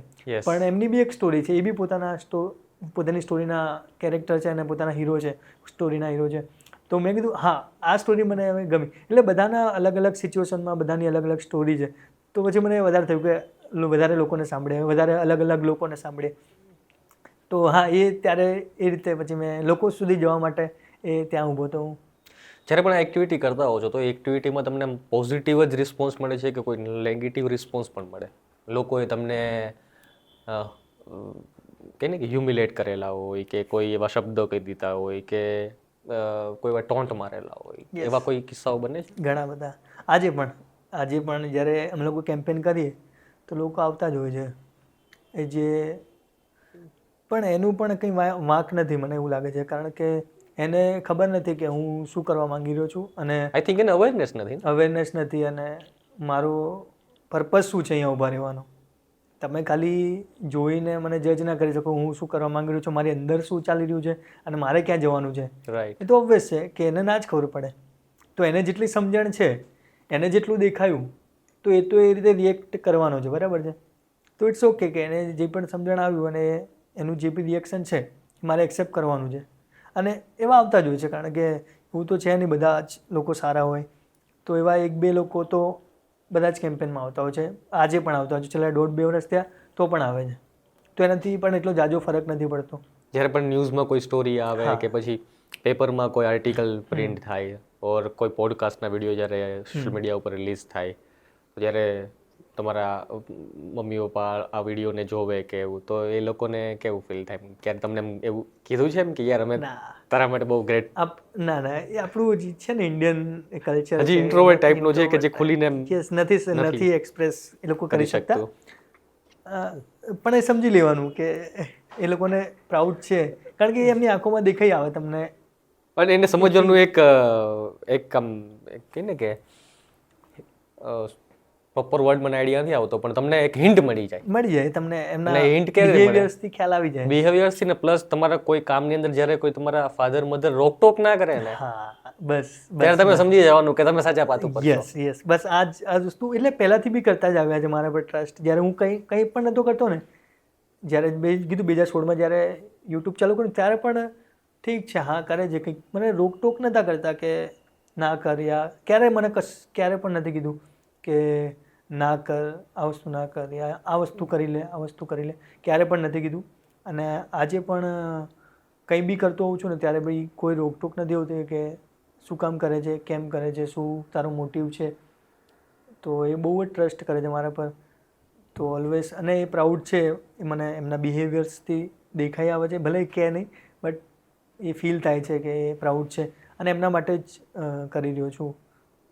પણ એમની બી એક સ્ટોરી છે. એ બી પોતાની સ્ટોરીના કેરેક્ટર છે અને પોતાના હીરો છે, સ્ટોરીના હીરો છે. તો મેં કીધું હા, આ સ્ટોરી મને હવે ગમી. એટલે બધાના અલગ અલગ સિચ્યુએશનમાં બધાની અલગ અલગ સ્ટોરી છે. તો પછી મને વધારે થયું કે વધારે લોકોને સાંભળે, વધારે અલગ અલગ લોકોને સાંભળે. તો હા, ત્યારે એ રીતે પછી મેં લોકો સુધી જવા માટે ત્યાં ઊભો હતો હું. જ્યારે પણ આ એક્ટિવિટી કરતા હો છો તો એ એક્ટિવિટીમાં તમને પોઝિટિવ જ રિસ્પોન્સ મળે છે કે કોઈ નેગેટિવ રિસ્પોન્સ પણ મળે? લોકોએ તમને કે ને કે હ્યુમિલેટ કરેલા હોય, કે કોઈ એવા શબ્દો કહી દીધા હોય, કે કોઈ એવા ટોન્ટ મારેલા હોય, એવા કોઈ કિસ્સાઓ બને છે? ઘણા બધા. આજે પણ જ્યારે અમે લોકો કેમ્પેન કરીએ તો લોકો આવતા જ હોય છે. પણ એનું પણ કંઈ વાંક નથી, મને એવું લાગે છે. કારણ કે એને ખબર નથી કે હું શું કરવા માંગી રહ્યો છું, અને આઈ થિંક એને અવેરનેસ નથી, અને મારો પર્પઝ શું છે અહીંયા ઊભા રહેવાનો. તમે ખાલી જોઈને મને જજ ના કરી શકો હું શું કરવા માંગી રહ્યો છું, મારી અંદર શું ચાલી રહ્યું છે અને મારે ક્યાં જવાનું છે. રાઈટ. એ તો ઓબ્વિયસ છે કે એને ના જ ખબર પડે. તો એને જેટલી સમજણ છે, એને જેટલું દેખાયું, તો એ રીતે રિએક્ટ કરવાનો છે, બરાબર છે. તો ઇટ્સ ઓકે કે એને જે પણ સમજણ આવ્યું અને એનું જે બી રિએક્શન છે મારે એક્સેપ્ટ કરવાનું છે. અને એવા આવતા જ હોય છે, કારણ કે એવું તો છે નહીં બધા જ લોકો સારા હોય. તો એવા 1-2 લોકો તો બધા જ કેમ્પેનમાં આવતા હોય છે, આજે પણ આવતા હોય છે, છેલ્લા 1.5-2 વર્ષ થયા તો પણ આવે છે. તો એનાથી પણ એટલો જાજો ફરક નથી પડતો. જ્યારે પણ ન્યૂઝમાં કોઈ સ્ટોરી આવે હા. કે પછી પેપરમાં કોઈ આર્ટિકલ પ્રિન્ટ થાય ઓર કોઈ પોડકાસ્ટના વિડીયો જ્યારે સોશિયલ મીડિયા ઉપર રિલીઝ થાય, તો જ્યારે તમારા મમ્મી પપ્પા આ વિડીયોને જોવે કે એવું, તો એ લોકોને કેવું ફીલ થાય? ક્યારે તમને એમ એવું કીધું છે એમ કે યાર અમે ના તારા માટે બહુ ગ્રેટ? ના એ આપણું જે છે ને ઇન્ડિયન કલ્ચર હજી ઇન્ટ્રોવર્ટ ટાઈપનું છે કે જે ખુલીને એમ નથી એક્સપ્રેસ એ લોકો કરી શકતા. શકતું. પણ એ સમજી લેવાનું કે એ લોકોને પ્રાઉડ છે, કારણ કે એમની આંખોમાં દેખાઈ આવે તમને. પણ એને સમજવાનું એક આમ કહે ને કે પ્રોપર વર્ડ મને આઈડિયા નથી આવતો, પણ તમને એક હિન્ટ મળી જાય તમને એમના અને હિન્ટ કેવી રીતે મળે? બિહેવિયર્સથી ખ્યાલ આવી જાય. બિહેવિયર્સથી ને પ્લસ તમારા કોઈ કામની અંદર જ્યારે કોઈ તમારા ફાધર મધર રોકટોક ના કરે ને, હા બસ ત્યારે તમે સમજી જવાનું કે તમે સાચા પાથ ઉપર છો. યસ બસ આ જ વસ્તુ એટલે પહેલાથી બી કરતા જ આવ્યા છે મારા પર ટ્રસ્ટ. જ્યારે હું કંઈ પણ નહોતો કરતો ને, જ્યારે કીધું 2016માં જ્યારે યુટ્યુબ ચાલુ કર્યું ત્યારે પણ ઠીક છે, હા કરે છે કંઈક, મને રોકટોક નહોતા કરતા કે ના કર, યા ક્યારે પણ નથી કીધું કે ના કર, આ વસ્તુ ના કર, યા આ વસ્તુ કરી લે, આ વસ્તુ કરી લે, ક્યારે પણ નથી કીધું. અને આજે પણ કંઈ બી કરતો હોઉં છું ને ત્યારે ભાઈ કોઈ રોકટોક નથી હોતી કે શું કામ કરે છે, કેમ કરે છે, શું તારો મોટિવ છે. તો એ બહુ જ ટ્રસ્ટ કરે છે મારા પર. તો ઓલવેઝ, અને એ પ્રાઉડ છે, એ મને એમના બિહેવિયર્સથી દેખાઈ આવે છે, ભલે કે નહીં બટ એ ફીલ થાય છે કે એ પ્રાઉડ છે, અને એમના માટે જ કરી રહ્યો છું.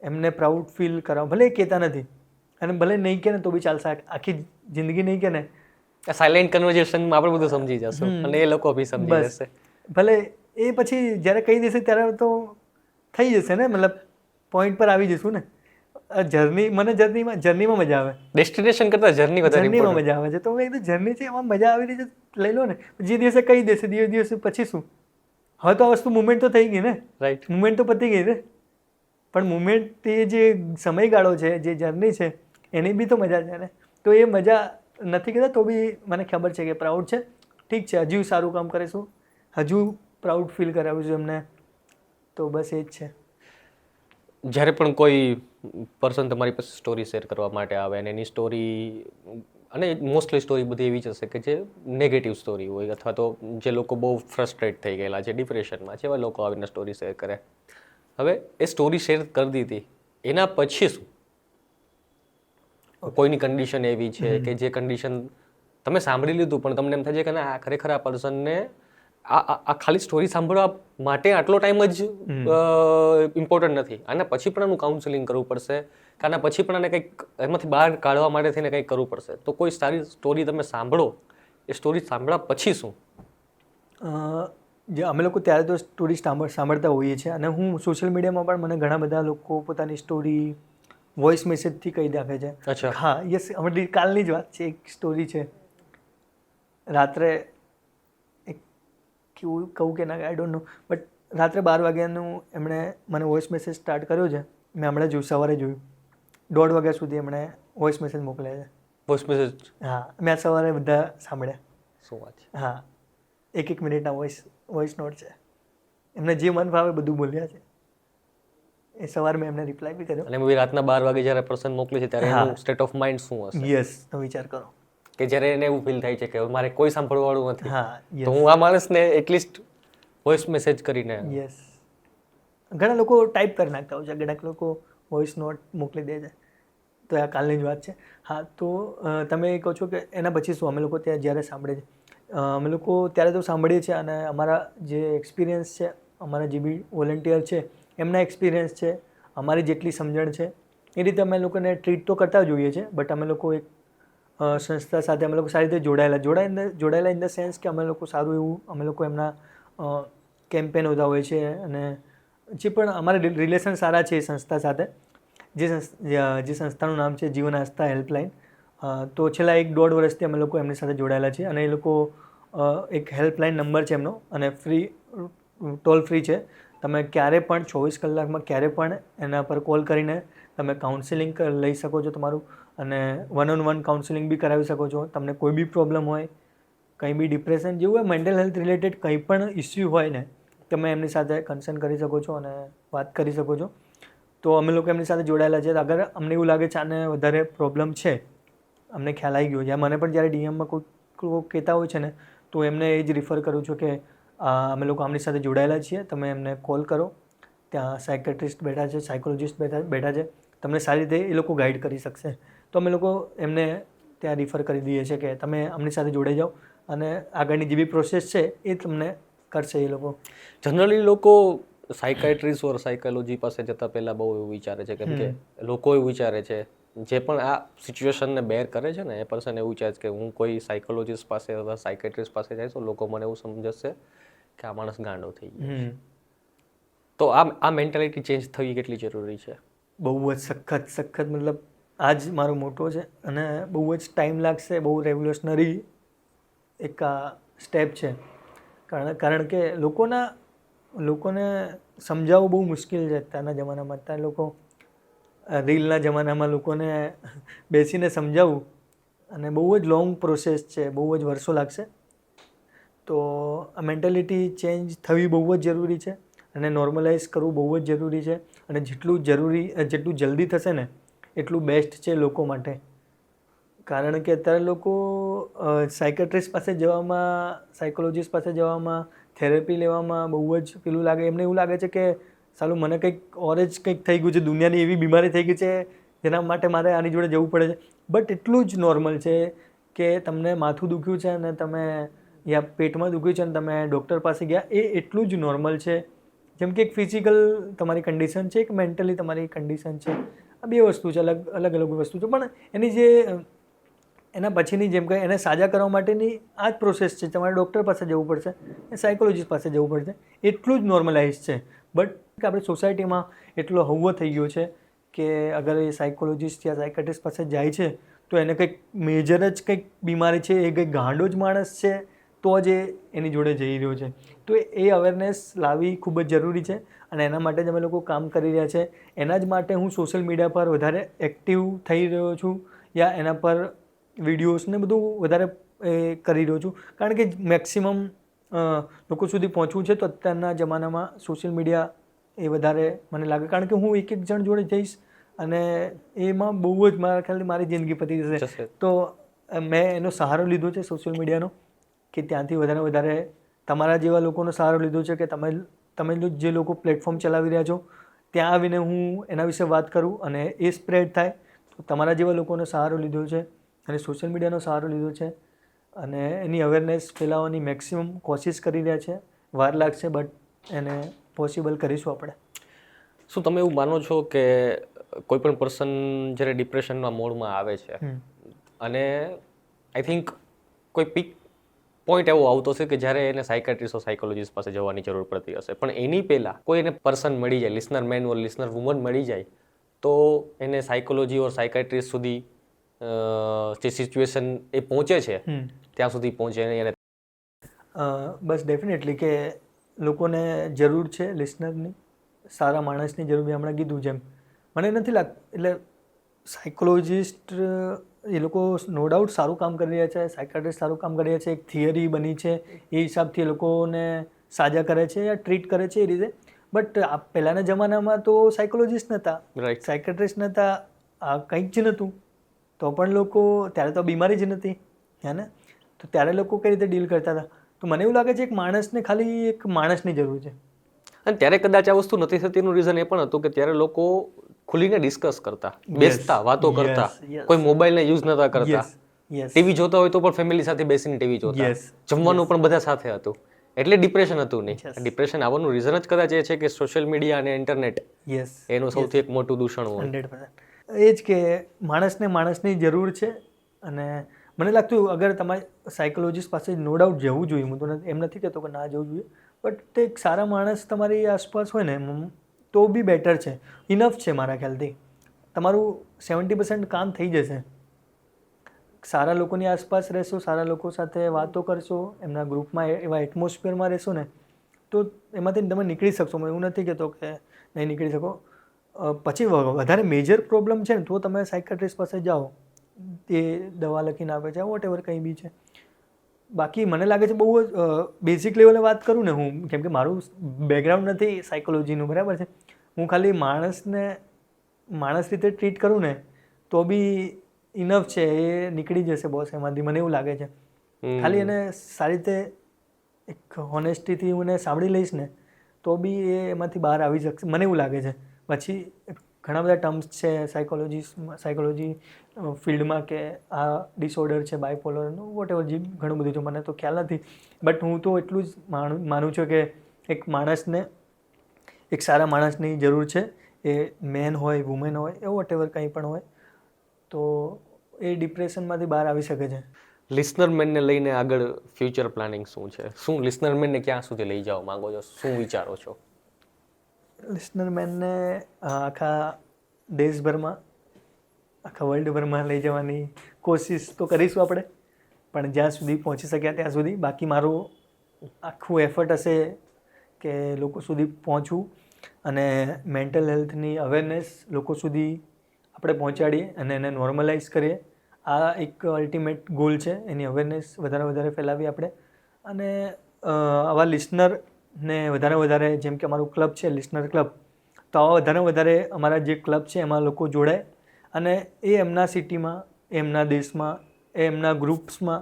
એમને પ્રાઉડ ફીલ કરાવ, ભલે એ કહેતા નથી અને ભલે નહીં કહે ને તો બી ચાલશે, આખી જિંદગી નહીં કહે ને, સાયલેન્ટ કન્વર્ઝેશનમાં આપણે બધું સમજી જશું અને એ લોકો બી સમજી જશે. ભલે એ પછી જ્યારે કહી દેશે ત્યારે તો થઈ જશે ને, મતલબ પોઈન્ટ પર આવી જશું ને. જર્નીમાં મજા આવે, ડેસ્ટિનેશન કરતાં જર્ની વધારે જર્નીમાં મજા આવે છે. તો મેં કીધું જર્ની છે, એમાં મજા આવી રહી છે, લઈ લો ને. જે દિવસે કહી દેશે દિવસે પછી શું, હવે તો આ વસ્તુ મુમેન્ટ તો થઈ ગઈ ને, રાઈટ, મુમેન્ટ તો પતી ગઈ ને. પણ મુમેન્ટ એ જે સમયગાળો છે, જે જર્ની છે, એની બી તો મજા છે ને. તો એ મજા નથી કહેતા તો બી મને ખબર છે કે પ્રાઉડ છે. ઠીક છે, હજુ સારું કામ કરીશું, હજુ પ્રાઉડ ફીલ કરાવીશું એમને. તો બસ એ જ છે. જ્યારે પણ કોઈ પર્સન તમારી પાસે સ્ટોરી શેર કરવા માટે આવે અને એની સ્ટોરી, અને મોસ્ટલી સ્ટોરી બધી એવી જ હશે કે જે નેગેટિવ સ્ટોરી હોય, અથવા તો જે લોકો બહુ ફ્રસ્ટ્રેટ થઈ ગયેલા છે, ડિપ્રેશનમાં છે, એવા લોકો આવીને સ્ટોરી શેર કરે. હવે એ સ્ટોરી શેર કરી દીધી, એના પછી શું? કોઈની કન્ડિશન એવી છે કે જે કન્ડિશન તમે સાંભળી લીધું પણ તમને એમ થાય છે કે ના, ખરેખર આ પર્સનને આ ખાલી સ્ટોરી સાંભળવા માટે આટલો ટાઈમ જ ઇમ્પોર્ટન્ટ નથી, આના પછી પણ એનું કાઉન્સેલિંગ કરવું પડશે, કે આના પછી પણ આને કંઈક એમાંથી બહાર કાઢવા માટે થઈને કંઈક કરવું પડશે. તો કોઈ સારી સ્ટોરી તમે સાંભળો, એ સ્ટોરી સાંભળ્યા પછી શું? જે અમે લોકો ત્યારે તો સ્ટોરી સાંભળતા હોઈએ છીએ, અને હું સોશિયલ મીડિયામાં પણ મને ઘણા બધા લોકો પોતાની સ્ટોરી વોઇસ મેસેજથી કહી નાખે છે. અચ્છા. હા યસ, હવે કાલની જ વાત છે. એક સ્ટોરી છે, રાત્રે કેવું કહું કે ના, આઈ ડોન્ટ નો, બટ રાત્રે 12 વાગ્યાનું એમણે મને વોઇસ મેસેજ સ્ટાર્ટ કર્યો છે. મેં હમણાં સવારે જોયું, 1:30 વાગ્યા સુધી એમણે વોઇસ મેસેજ મોકલ્યા છે. Voice message? હા, મેં સવારે બધા સાંભળ્યા. શું વાત છે? હા, 1 મિનિટના વોઇસ નોટ છે. એમને જે મન ભાવે બધું બોલ્યા છે. એ સવારે મેં એમને રિપ્લાય બી કર્યો. અને રાતના 12 વાગે જ્યારે પર્સન મોકલે છે ત્યારે એનું સ્ટેટ ઓફ માઇન્ડ શું હશે? યસ, તો વિચાર કરો કે જ્યારે એને એવું ફીલ થાય છે કે મારે કોઈ સાંભળવાળું નથી, હા, તો હું આ માણસને એટલીસ્ટ વોઇસ મેસેજ કરીને. યસ, ઘણા લોકો ટાઈપ કરી નાખતા હોય છે, ઘણા લોકો વોઇસ નોટ મોકલી દે છે. તો આ કાલની જ વાત છે. હા, તો તમે કહો છો કે એના પછી શું, અમે લોકો ત્યાં જ્યારે સાંભળે છે, અમે લોકો ત્યારે તો સાંભળીએ છીએ, અને અમારા જે એક્સપિરિયન્સ છે, અમારા જે બી વોલેન્ટિયર છે એમના એક્સપિરિયન્સ છે, અમારી જેટલી સમજણ છે એ રીતે અમે લોકોને ટ્રીટ તો કરતા જ હોઈએ છીએ. બટ અમે લોકો એક સંસ્થા સાથે અમે લોકો સારી રીતે જોડાયેલા ઇન ધ સેન્સ કે અમે લોકો સારું એવું અમે લોકો એમના કેમ્પેન હોતા હોય છે, અને જે પણ અમારા રિલેશન સારા છે એ સંસ્થા સાથે. જે સંસ્થાનું નામ છે જીવન આસ્થા હેલ્પલાઇન. તો છેલ્લા 1-1.5 વર્ષથી અમે લોકો એમની સાથે જોડાયેલા છીએ, અને એ લોકો એક હેલ્પલાઇન નંબર છે એમનો, અને ટોલ ફ્રી છે. તમે ક્યારે પણ 24 કલાકમાં ક્યારે પણ એના પર કોલ કરીને તમે કાઉન્સેલિંગ લઈ શકો છો તમારું, અને 1-on-1 કાઉન્સેલિંગ બી કરાવી શકો છો. તમને કોઈ બી પ્રોબ્લેમ હોય, કંઈ બી ડિપ્રેશન જેવું હોય, મેન્ટલ હેલ્થ રિલેટેડ કંઈ પણ ઇસ્યુ હોય ને, તમે એમની સાથે કન્સર્ન કરી શકો છો અને વાત કરી શકો છો. તો અમે લોકો એમની સાથે જોડાયેલા છે. અગર અમને એવું લાગે છે આને વધારે પ્રોબ્લેમ છે, અમને ખ્યાલ આવી ગયો છે, મને પણ જ્યારે ડીએમમાં કોઈ કહેતા હોય છે ને તો એમને એ જ રિફર કરું છું કે અમે લોકો આમની સાથે જોડાયેલા છીએ, તમે એમને કોલ કરો, ત્યાં સાયકેટ્રિસ્ટ બેઠા છે, સાયકોલોજિસ્ટ બેઠા છે, તમને સારી રીતે એ લોકો ગાઈડ કરી શકશે. તો અમે લોકો એમને ત્યાં રિફર કરી દઈએ છીએ કે તમે આમની સાથે જોડાઈ જાઓ અને આગળની જે બી પ્રોસેસ છે એ તમને કરશે એ લોકો. જનરલી લોકો સાયકાઇટ્રિસ્ટ ઓર સાયકોલોજી પાસે જતાં પહેલાં બહુ એવું વિચારે છે, કેમ કે લોકો એવું વિચારે છે, જે પણ આ સિચ્યુએશનને બેર કરે છે ને એ પર્સન એવું વિચારે છે કે હું કોઈ સાયકોલોજીસ્ટ પાસે અથવા સાયકેટ્રિસ્ટ પાસે જઈશ તો લોકો મને એવું સમજશે કે આ માણસ ગાંડો થઈ ગયો છે. તો આ મેન્ટાલિટી ચેન્જ થવી કેટલી જરૂરી છે? બહુ જ સખત મતલબ આ જ મારો મોટો છે અને બહુ જ ટાઈમ લાગશે. બહુ રેવોલ્યુશનરી એક સ્ટેપ છે. કારણ કે લોકોને સમજાવવું બહુ મુશ્કેલ છે અત્યારના જમાનામાં. અત્યારે લોકો રીલના જમાનામાં લોકોને બેસીને સમજાવવું અને બહુ જ લોંગ પ્રોસેસ છે, બહુ જ વર્ષો લાગશે. તો આ મેન્ટાલિટી ચેન્જ થવી બહુ જ જરૂરી છે અને નોર્મલાઇઝ કરવું બહુ જ જરૂરી છે. અને જેટલું જલ્દી થશે ને એટલું બેસ્ટ છે લોકો માટે. કારણ કે અત્યારે લોકો સાયકેટ્રિસ્ટ પાસે જવામાં, સાયકોલોજીસ્ટ પાસે જવામાં, થેરેપી લેવામાં બહુ જ પેલું લાગે. એમને એવું લાગે છે કે સાલું મને કંઈક ઓર જ કંઈક થઈ ગયું છે, દુનિયાની એવી બીમારી થઈ ગઈ છે જેના માટે મારે આની જોડે જવું પડે છે. બટ એટલું જ નોર્મલ છે કે તમને માથું દુખ્યું છે અને તમે યા પેટમાં દુખ્યું છે અને તમે ડૉક્ટર પાસે ગયા, એ એટલું જ નોર્મલ છે. જેમ કે એક ફિઝિકલ તમારી કન્ડિશન છે, એક મેન્ટલી તમારી કન્ડિશન છે. આ બે વસ્તુ છે, અલગ અલગ વસ્તુ છે. પણ એના પછીની જેમ કે એને સાજા કરવા માટેની આ જ પ્રોસેસ છે. તમારે ડૉક્ટર પાસે જવું પડશે, સાયકોલોજીસ્ટ પાસે જવું પડશે. એટલું જ નોર્મલાઇઝ છે. બટ આપણે સોસાયટીમાં એટલો હવ્વો થઈ ગયો છે કે અગર એ સાયકોલોજીસ્ટ યા સાયકેટ્રિસ્ટ પાસે જાય છે તો એને કંઈક મેજર જ કંઈક બીમારી છે, એ કંઈક ગાંડો જ માણસ છે તો જ એની જોડે જઈ રહ્યો છે. તો એ અવેરનેસ લાવવી ખૂબ જ જરૂરી છે અને એના માટે જ અમે લોકો કામ કરી રહ્યા છે. એના જ માટે હું સોશિયલ મીડિયા પર વધારે એક્ટિવ થઈ રહ્યો છું યા એના પર વિડીયોઝને બધું વધારે કરી રહ્યો છું. કારણ કે મેક્સિમમ લોકો સુધી પહોંચવું છે તો અત્યારના જમાનામાં સોશિયલ મીડિયા એ વધારે મને લાગે. કારણ કે હું એક જણ જોડે જઈશ અને એમાં બહુ જ મારા ખ્યાલથી મારી જિંદગી પતી જશે. તો મેં એનો સહારો લીધો છે સોશિયલ મીડિયાનો, કે ત્યાંથી વધારે તમારા જેવા લોકોનો સહારો લીધો છે કે તમે જે લોકો પ્લેટફોર્મ ચલાવી રહ્યા છો ત્યાં આવીને હું એના વિશે વાત કરું અને એ સ્પ્રેડ થાય. તો તમારા જેવા લોકોનો સહારો લીધો છે અને સોશિયલ મીડિયાનો સહારો લીધો છે અને એની અવેરનેસ ફેલાવવાની મેક્સિમમ કોશિશ કરી રહ્યા છે. વાર લાગશે બટ એને પોસિબલ કરીશું આપણે. શું તમે એવું માનો છો કે કોઈ પણ પર્સન જ્યારે ડિપ્રેશનના મોડમાં આવે છે અને આઈ થિંક કોઈ પીક પોઈન્ટ એવો આવતો હશે કે જ્યારે એને સાયકાટ્રિસ્ટ સાયકોલોજીસ્ટ પાસે જવાની જરૂર પડતી હશે, પણ એની પહેલાં કોઈ એને પર્સન મળી જાય, લિસનર મેન ઓર લિસનર વુમન મળી જાય તો એને સાયકોલોજી ઓર સાયકાટ્રિસ્ટ સુધી જે સિચ્યુએશન એ પહોંચે છે ત્યાં સુધી પહોંચે એને બસ ડેફિનેટલી કે લોકોને જરૂર છે લિસનરની, સારા માણસની જરૂર. મેં હમણાં કીધું જેમ મને નથી લાગતું, એટલે સાયકોલોજીસ્ટ એ લોકો નો ડાઉટ સારું કામ કરી રહ્યા છે, સાયકાટ્રિસ્ટ સારું કામ કરી રહ્યા છે. એક થિયરી બની છે એ હિસાબથી એ લોકોને સાજા કરે છે યા ટ્રીટ કરે છે એ રીતે. બટ પહેલાંના જમાનામાં તો સાયકોલોજીસ્ટ નહોતા, સાયકાટ્રિસ્ટ નહોતા, કંઈક જ નહોતું. તો પણ લોકો ત્યારે તો બીમારી જ નથી હે ને, તો ત્યારે લોકો કઈ રીતે ડીલ કરતા હતા. તો મને એવું લાગે છે એક માણસને ખાલી એક માણસની જરૂર છે. અને ત્યારે કદાચ આ વસ્તુ નથી થતી એનું રીઝન એ પણ હતું કે ત્યારે લોકો ખુલીને ડિસ્કસ કરતા, બેસતા, વાતો કરતા, કોઈ મોબાઈલને યુઝ નતા કરતા. ટીવી જોતા હોય તો પણ ફેમિલી સાથે બેસીને ટીવી જોતા, જમવાનું પણ બધા સાથે હતું. એટલે ડિપ્રેશન હતું નહીં. ડિપ્રેશન આવવાનું રીઝન જ કદાચ એ છે કે સોશિયલ મીડિયા અને ઇન્ટરનેટ એનું સૌથી એક મોટું દૂષણ હોય. 100%. એ જ કે માણસની જરૂર છે અને મને લાગતું અગર તમારે સાયકોલોજીસ્ટ પાસે નો ડાઉટ જવું જોઈએ, હું તો એમ નથી કહેતો કે ના જવું જોઈએ, બટ એક સારા માણસ તમારી આસપાસ હોય ને તો બી બેટર છે, ઇનફ છે મારા ખ્યાલથી. તમારું 70% કામ થઈ જશે. સારા લોકોની આસપાસ રહેશો, સારા લોકો સાથે વાતો કરશો, એમના ગ્રુપમાં એવા એટમોસ્ફિયરમાં રહેશો ને તો એમાંથી તમે નીકળી શકશો. હું એવું નથી કહેતો કે નહીં નીકળી શકો. પછી વધારે મેજર પ્રોબ્લેમ છે ને તો તમે સાયકાટ્રિસ્ટ પાસે જાઓ, તે દવા લખીને આપે છે, વોટ એવર કંઈ બી છે. બાકી મને લાગે છે બહુ જ બેઝિક લેવલે વાત કરું ને હું, કેમ કે મારું બેકગ્રાઉન્ડ નથી સાયકોલોજીનું, બરાબર છે. હું ખાલી માણસ રીતે ટ્રીટ કરું ને તો બી ઇનફ છે, એ નીકળી જશે બોસ એમાંથી, મને એવું લાગે છે. ખાલી એને સારી રીતે એક હોનેસ્ટીથી હું એને સાંભળી લઈશ ને તો બી એ એમાંથી બહાર આવી શકશે, મને એવું લાગે છે. પછી ઘણા બધા ટર્મ્સ છે સાયકોલોજી ફિલ્ડમાં કે આ ડિસઓર્ડર છે બાયપોલરનું, વોટ એવર, જે ઘણું બધું છે, મને તો ખ્યાલ નથી. બટ હું તો એટલું જ માનું છું કે એક માણસને એક સારા માણસની જરૂર છે, એ મેન હોય વુમેન હોય એ વોટ એવર કંઈ પણ હોય, તો એ ડિપ્રેશનમાંથી બહાર આવી શકે છે. લિસનર મેનને લઈને આગળ ફ્યુચર પ્લાનિંગ શું છે? શું લિસનર મેનને ક્યાં સુધી લઈ જવા માંગો છો? શું વિચારો છો? લિસનર મેનને આખા દેશભરમાં, આખા વર્લ્ડભરમાં લઈ જવાની કોશિશ તો કરીશું આપણે, પણ જ્યાં સુધી પહોંચી શક્યા ત્યાં સુધી. બાકી મારું આખું એફર્ટ હશે કે લોકો સુધી પહોંચવું અને મેન્ટલ હેલ્થની અવેરનેસ લોકો સુધી આપણે પહોંચાડીએ અને એને નોર્મલાઇઝ કરીએ. આ એક અલ્ટિમેટ ગોલ છે, એની અવેરનેસ વધારે ફેલાવીએ આપણે. અને આવા લિસનરને વધારે જેમ કે અમારું ક્લબ છે લિસનર ક્લબ, તો આવા વધારે અમારા જે ક્લબ છે એમાં લોકો જોડાય અને એ એમના સિટીમાં, એમના દેશમાં, એમના ગ્રુપ્સમાં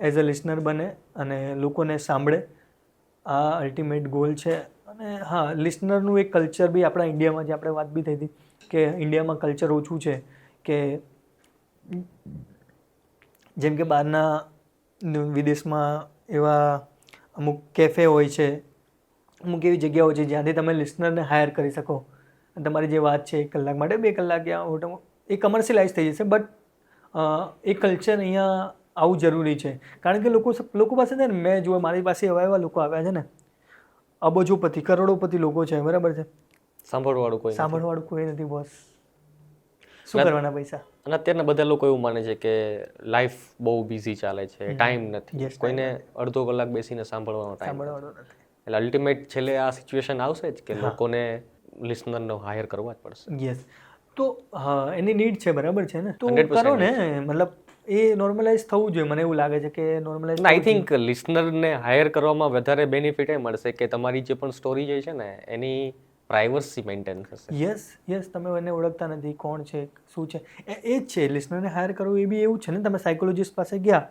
એઝ અ લિસનર બને અને લોકોને સાંભળે. આ અલ્ટિમેટ ગોલ છે. અને હા, લિસનરનું એક કલ્ચર બી આપણા ઇન્ડિયામાં, જે આપણે વાત બી થઈ હતી કે ઇન્ડિયામાં કલ્ચર ઓછું છે, કે જેમ કે બહારના વિદેશમાં એવા અમુક કેફે હોય છે, અમુક એવી જગ્યાઓ છે જ્યાંથી તમે લિસનરને હાયર કરી શકો અને તમારી જે વાત છે 1 કલાક માટે 2 કલાક એ કમર્શિયલાઇઝ થઈ જશે. બટ એ કલ્ચર અહીંયા આવું જરૂરી છે, કારણ કે લોકો પાસે છે ને, મેં જો મારી પાસે એવા લોકો આવ્યા છે ને, અબજોપતિ કરોડોપતિ લોકો છે, બરાબર છે, સાંભળવાળું કોઈ નથી બોસ. શું કરવાના પૈસા? અને અત્યારના બધા લોકો એવું માને છે કે લાઈફ બહુ બિઝી ચાલે છે, ટાઈમ નથી, કોઈને અડધો કલાક બેસીને સાંભળવાનો ટાઈમ નથી. એટલે અલ્ટિમેટ છેલ્લે આ સિચ્યુએશન આવશે જ કે લોકોને લિસનરનો હાયર કરવા જ પડશે. યસ. તો હા, એની નીડ છે, બરાબર છે ને, તો કરો ને. મતલબ એ નોર્મલાઇઝ થવું જોઈએ, મને એવું લાગે છે કે નોર્મલાઇઝ. આઈ થિંક લિસનરને હાયર કરવામાં વધારે બેનિફિટ એ મળશે કે તમારી જે પણ સ્ટોરી જે છે ને એની પ્રાઇવસી મેન્ટેન થશે. યસ, તમે એને ઓળખતા નથી, કોણ છે, શું છે, એ જ છે. લિસનરને હાયર કરવું એ બી એવું છે ને, તમે સાયકોલોજીસ્ટ પાસે ગયા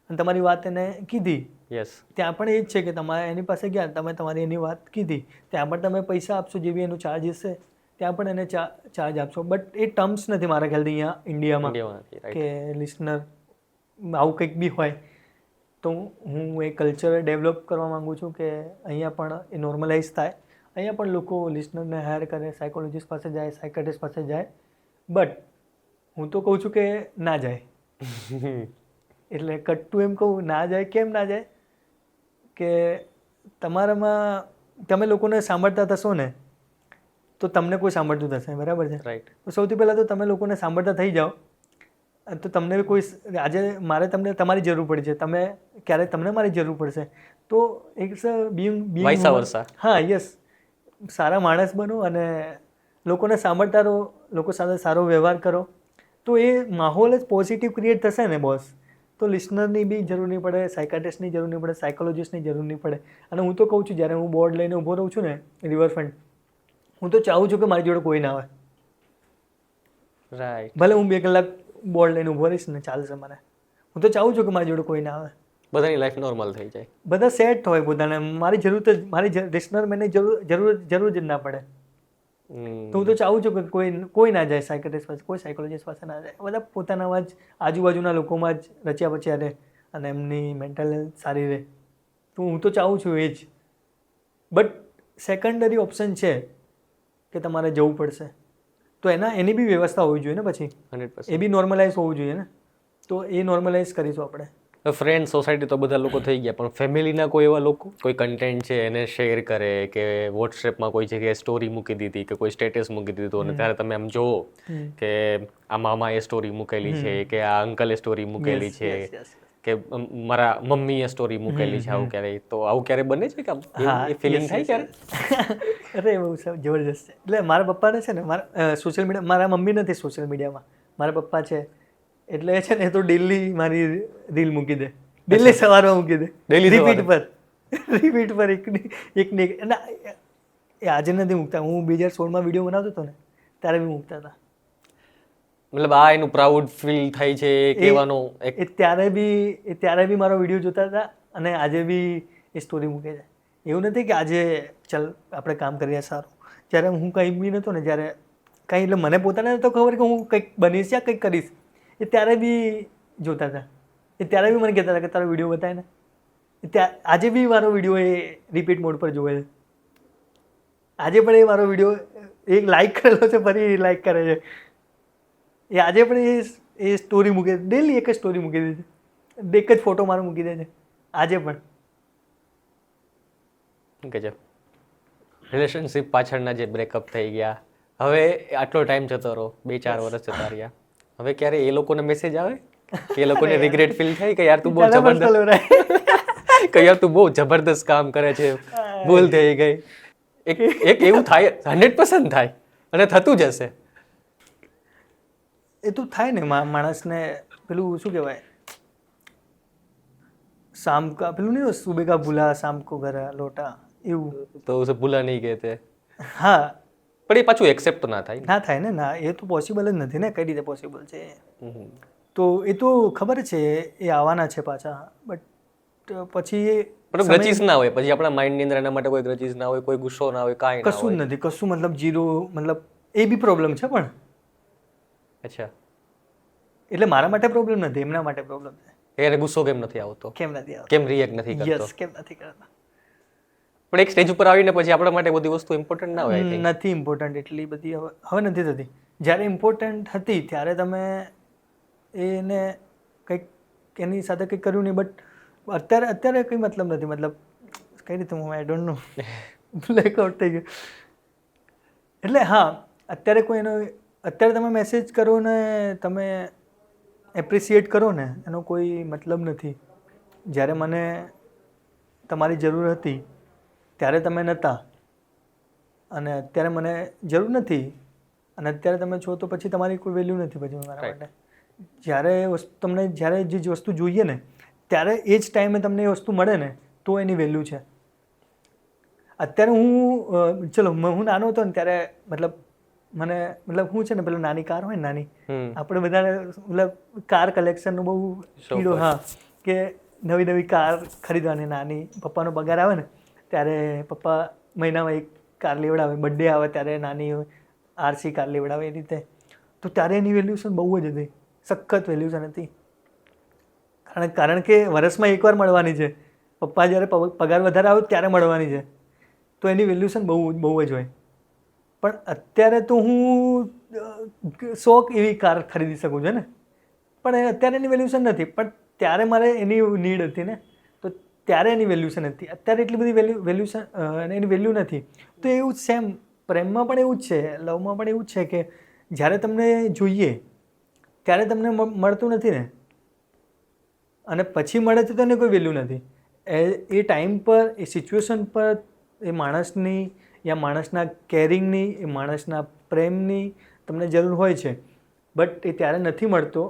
અને તમારી વાત એને કીધી, યસ, ત્યાં પણ એ જ છે કે તમારે એની પાસે ગયા, તમે તમારી એની વાત કીધી, ત્યાં પણ તમે પૈસા આપશો, જે બી એનું ચાર્જ હશે ત્યાં પણ એને ચાર્જ આપશો. બટ એ ટર્મ્સ નથી મારા ખ્યાલથી અહીંયા ઇન્ડિયામાં કે લિસનર આવું કંઈક બી હોય. તો હું એ કલ્ચર ડેવલપ કરવા માગું છું કે અહીંયા પણ એ નોર્મલાઇઝ થાય, અહીંયા પણ લોકો લિસનરને હાયર કરે, સાયકોલોજીસ્ટ પાસે જાય, સાયકાટ્રિસ્ટ પાસે જાય. બટ હું તો કહું છું કે ના જાય. એટલે કટ્ટુ એમ કહું, ના જાય. કેમ ના જાય? કે તમારામાં તમે લોકોને સાંભળતા થશો ને તો તમને કોઈ સાંભળતું થશે, બરાબર છે, રાઈટ. તો સૌથી પહેલાં તો તમે લોકોને સાંભળતા થઈ જાઓ તો તમને કોઈ, આજે મારે તમને તમારી જરૂર પડી છે, ક્યારેક તમને મારી જરૂર પડશે, તો એક વાઇસા હા, યસ, સારા માણસ બનો અને લોકોને સાંભળતા રહો, લોકો સાથે સારો વ્યવહાર કરો, તો એ માહોલ જ પોઝિટિવ ક્રિએટ થશે ને બોસ. તો લિસનરની બી જરૂર નહીં પડે, સાયકાટ્રિસ્ટની જરૂર નહીં પડે, સાયકોલોજીસ્ટની જરૂર નહીં પડે. અને હું તો કહું છું, જ્યારે હું બોર્ડ લઈને ઊભો રહું છું ને રિવરફ્રન્ટ, હું તો ચાહું છું કે મારી જોડે કોઈ ના આવે. રાઈટ. ભલે હું 2 કલાક બોર્ડ લઈને ઊભો રહીશ ને ચાલશે મને, હું તો ચાહું છું કે મારી જોડે કોઈ ના આવે, બધાની લાઈફ નોર્મલ થઈ જાય, બધા સેટ હોય પોતાને. મારી લિસનર મને જરૂર જ ના પડે. તો હું તો ચાહું છું કે કોઈ ના જાય સાયકાટ્રિસ્ટ પાસે, કોઈ સાયકોલોજીસ્ટ પાસે ના જાય. બધા પોતાનામાં જ, આજુબાજુના લોકોમાં જ રચ્યા બચ્યા રહે અને એમની મેન્ટલ હેલ્થ સારી રહે. તો હું તો ચાહું છું એ જ. બટ સેકન્ડરી ઓપ્શન છે કે તમારે જવું પડશે, તો એની બી વ્યવસ્થા હોવી જોઈએ ને. પછી 100%. એ બી નોર્મલાઇઝ હોવું જોઈએ ને. તો એ નોર્મલાઇઝ કરીશું આપણે. ફ્રેન્ડ, સોસાયટી તો બધા લોકો થઈ ગયા, પણ ફેમિલીના કોઈ એવા લોકો, કોઈ કન્ટેન્ટ છે એને શેર કરે કે વોટ્સએપમાં કોઈ જગ્યાએ સ્ટોરી મૂકી દીધી કે કોઈ સ્ટેટસ મૂકી દીધું અને ત્યારે તમે આમ જોવો કે આ મામાએ સ્ટોરી મૂકેલી છે કે આ અંકલે સ્ટોરી મૂકેલી છે કે મારા મમ્મીએ સ્ટોરી મૂકેલી છે, આવું ક્યારેય, તો આવું ક્યારે બને છે કે એ ફિલિંગ થાય ક્યારે? અરે બહુ જબરજસ્ત છે. એટલે મારા પપ્પાને છે ને, મારા સોશિયલ મીડિયા, મારા મમ્મી નથી સોશિયલ મીડિયામાં, મારા પપ્પા છે, એટલે છે ને એ તો ડેલી મારી રીલ મૂકી દે ડેલી સવારમાં મૂકી દે, Daily રિપીટ પર એકને એક. ના એ આજે નથી મૂકતા, હું 2016માં વિડીયો બનાવતો હતો ને ત્યારે બી મૂકતા હતા. મતલબ આ એનું પ્રાઉડ ફીલ થાય છે એ કહેવાનો એક એ ત્યારે બી મારો વિડીયો જોતા હતા અને આજે બી એ સ્ટોરી મૂકે છે. એવું નથી કે આજે ચાલ આપણે કામ કરીએ સારું, જ્યારે હું કંઈ બી નહોતો ને, જ્યારે કંઈ એટલે મને પોતાને તો ખબર કે હું કંઈક બનીશ યા કંઈક કરીશ, એ ત્યારે બી જોતા હતા. એ ત્યારે બી મને કહેતા હતા કે તારો વિડીયો બતાય ને. આજે બી મારો વિડીયો એ રિપીટ મોડ પર જોવે છે. આજે પણ એ મારો વિડીયો એક લાઈક કરેલો છે, ફરી લાઈક કરે છે. એ આજે પણ એ સ્ટોરી મૂકે છે, ડેલી એક જ સ્ટોરી મૂકી દે છે, એક જ ફોટો મારો મૂકી દે છે આજે પણ. કે છે રિલેશનશિપ પાછળના જે બ્રેકઅપ થઈ ગયા, હવે આટલો ટાઈમ જતો રહ્યો, 2-4 વર્ષ જતા રહ્યા, હવે ક્યારે એ લોકોને મેસેજ આવે કે એ લોકોને રિગ્રેટ ફીલ થાય કે યાર તું બહુ જબરદસ્ત કે યાર તું બહુ જબરદસ્ત કામ કરે છે, ભૂલ થઈ ગઈ? એક એવું થાય, 100% થાય અને થતું જ હશે. એ તો થાય ને, માણસને પેલું શું કહેવાય, શામ કા પેલું નહીં, સુબહ કા ભૂલા શામ કો ઘર લોટા, એવું. તો ઉસે ભૂલા નહીં કહેતે. હા, પણ એ પાછું એક્સેપ્ટ તો ના થાય ને. ના, એ તો પોસિબલ જ નથી ને. કઈ રીતે પોસિબલ છે? તો એ તો ખબર છે એ આવવાના છે પાછા, બટ પછી પણ ગ્રચીસ ના હોય, પછી આપણા માઇન્ડની અંદર એના માટે કોઈ ગ્રચીસ ના હોય, કોઈ ગુસ્સો ના હોય, કાંઈ ના હોય, કશું જ નથી, કશું મતલબ ઝીરો. મતલબ એ બી પ્રોબ્લેમ છે પણ. અચ્છા, એટલે મારા માટે પ્રોબ્લેમ નથી, એમના માટે પ્રોબ્લેમ છે. એને ગુસ્સો કેમ નથી આવતો, કેમ નથી આવતો, કેમ રિએક્ટ નથી કરતો? યસ, કેમ નથી કરતા? પણ એક સ્ટેજ ઉપર આવીને પછી આપણા માટે બધી વસ્તુ ઇમ્પોર્ટન્ટ ના હોય. નથી ઇમ્પોર્ટન્ટ એટલી બધી, હવે નથી થતી. જ્યારે ઇમ્પોર્ટન્ટ હતી ત્યારે તમે એને કંઈક એની સાથે કંઈક કર્યું નહીં, બટ અત્યારે કંઈ મતલબ નથી. મતલબ કઈ રીતે હું આઈ ડોન્ટ નો, બ્લેકઆઉટ થઈ ગયું. એટલે હા, અત્યારે તમે મેસેજ કરો ને તમે એપ્રિસિએટ કરો ને, એનો કોઈ મતલબ નથી. જ્યારે મને તમારી જરૂર હતી ત્યારે તમે નહોતા, અને અત્યારે મને જરૂર નથી અને અત્યારે તમે છો તો પછી તમારી કોઈ વેલ્યુ નથી પછી મારા માટે. જ્યારે જે વસ્તુ જોઈએ ને ત્યારે એ જ ટાઈમે તમને એ વસ્તુ મળે ને તો એની વેલ્યુ છે. અત્યારે હું નાનો હતો ને ત્યારે મતલબ હું છે ને, પેલો નાની કાર હોય ને, નાની, આપણે બધાને મતલબ કાર કલેક્શનનો બહુ કીડો. હા, કે નવી નવી કાર ખરીદવાની. નાની પપ્પાનો પગાર આવે ને ત્યારે પપ્પા મહિનામાં એક કાર લેવડાવે, બર્થડે આવે ત્યારે નાની RC કાર લેવડાવે, એ રીતે. તો ત્યારે એની વેલ્યુશન બહુ જ હતી, સખત વેલ્યુશન હતી. કારણ કે વર્ષમાં એકવાર મળવાની છે. પપ્પા જ્યારે પગાર વધારે આવે ત્યારે મળવાની છે, તો એની વેલ્યુશન બહુ જ હોય. પણ અત્યારે તો હું 100 એવી કાર ખરીદી શકું છું ને, પણ અત્યારે એની વેલ્યુશન નથી. પણ ત્યારે મારે એની નીડ હતી ને, તો ત્યારે એની વેલ્યુશન હતી. અત્યારે એટલી બધી વેલ્યુશન એની વેલ્યુ નથી. તો એવું જ સેમ પ્રેમમાં પણ એવું જ છે, લવમાં પણ એવું જ છે કે જ્યારે તમને જોઈએ ત્યારે તમને મળતું નથી ને, અને પછી મળે છે તો એને કોઈ વેલ્યુ નથી. એ ટાઈમ પર, એ સિચ્યુએશન પર, એ માણસની યા માણસના કેરિંગની, એ માણસના પ્રેમની તમને જરૂર હોય છે, બટ એ ત્યારે નથી મળતો.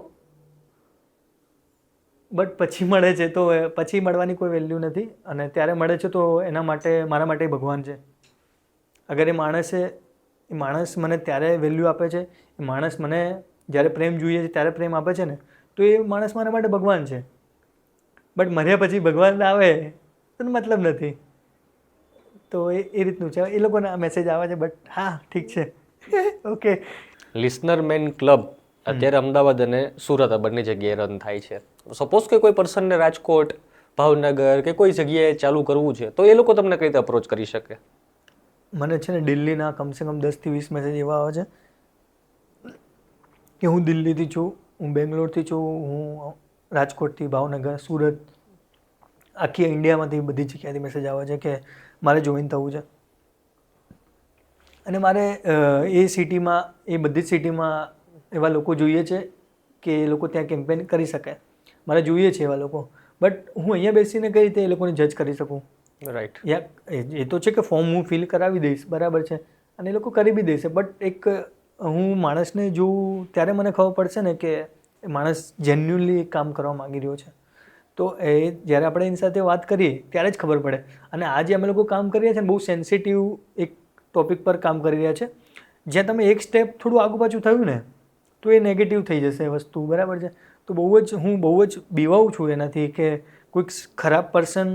બટ પછી મળે છે તો પછી મળવાની કોઈ વેલ્યુ નથી, અને ત્યારે મળે છે તો એના માટે મારા માટે ભગવાન છે. અગર એ માણસ મને ત્યારે વેલ્યુ આપે છે, એ માણસ મને જ્યારે પ્રેમ જોઈએ છે ત્યારે પ્રેમ આપે છે ને, તો એ માણસ મારા માટે ભગવાન છે. બટ મર્યા પછી ભગવાન આવે તો મતલબ નથી. તો એ રીતનું છે. એ લોકોના મેસેજ આવે છે, બટ હા ઠીક છે, ઓકે. લિસનર મેન ક્લબ અત્યારે અમદાવાદ અને સુરત આ બંને જગ્યાએ રન થાય છે. સપોઝ કે કોઈ પર્સનને રાજકોટ, ભાવનગર કે કોઈ જગ્યાએ ચાલુ કરવું છે, તો એ લોકો તમને કઈ રીતે અપ્રોચ કરી શકે? મને છે ને દિલ્હીના કમસે કમ 10 થી 20 મેસેજ એવા આવે છે કે હું દિલ્હીથી છું, હું બેંગ્લોરથી છું, હું રાજકોટથી, ભાવનગર, સુરત, આખી ઇન્ડિયામાંથી બધી જગ્યાએથી મેસેજ આવે છે કે મારે જોઈન થવું છે. અને મારે એ સિટીમાં, એ બધી જ સિટીમાં એવા લોકો જોઈએ છે કે એ લોકો ત્યાં કેમ્પેન કરી શકે. મારે જોઈએ છે એવા લોકો. બટ હું અહીંયા બેસીને કઈ રીતે એ લોકોને જજ કરી શકું? રાઈટ. એ તો છે કે ફોર્મ હું ફિલ કરાવી દઈશ, બરાબર છે, અને એ લોકો કરી બી દેશે. બટ એક હું માણસને જોઉં ત્યારે મને ખબર પડશે ને કે માણસ જેન્યુઅલી કામ કરવા માગી રહ્યો છે. તો એ જ્યારે આપણે એની સાથે વાત કરીએ ત્યારે જ ખબર પડે. અને આજે અમે લોકો કામ કરી રહ્યા છે ને બહુ સેન્સિટિવ એક ટોપિક પર કામ કરી રહ્યા છે, જ્યાં તમે એક સ્ટેપ થોડું આગુ પાછું થયું ને તો એ નેગેટિવ થઈ જશે એ વસ્તુ, બરાબર છે. તો હું બહુ જ બીવાઉં છું એનાથી કે કોઈક ખરાબ પર્સન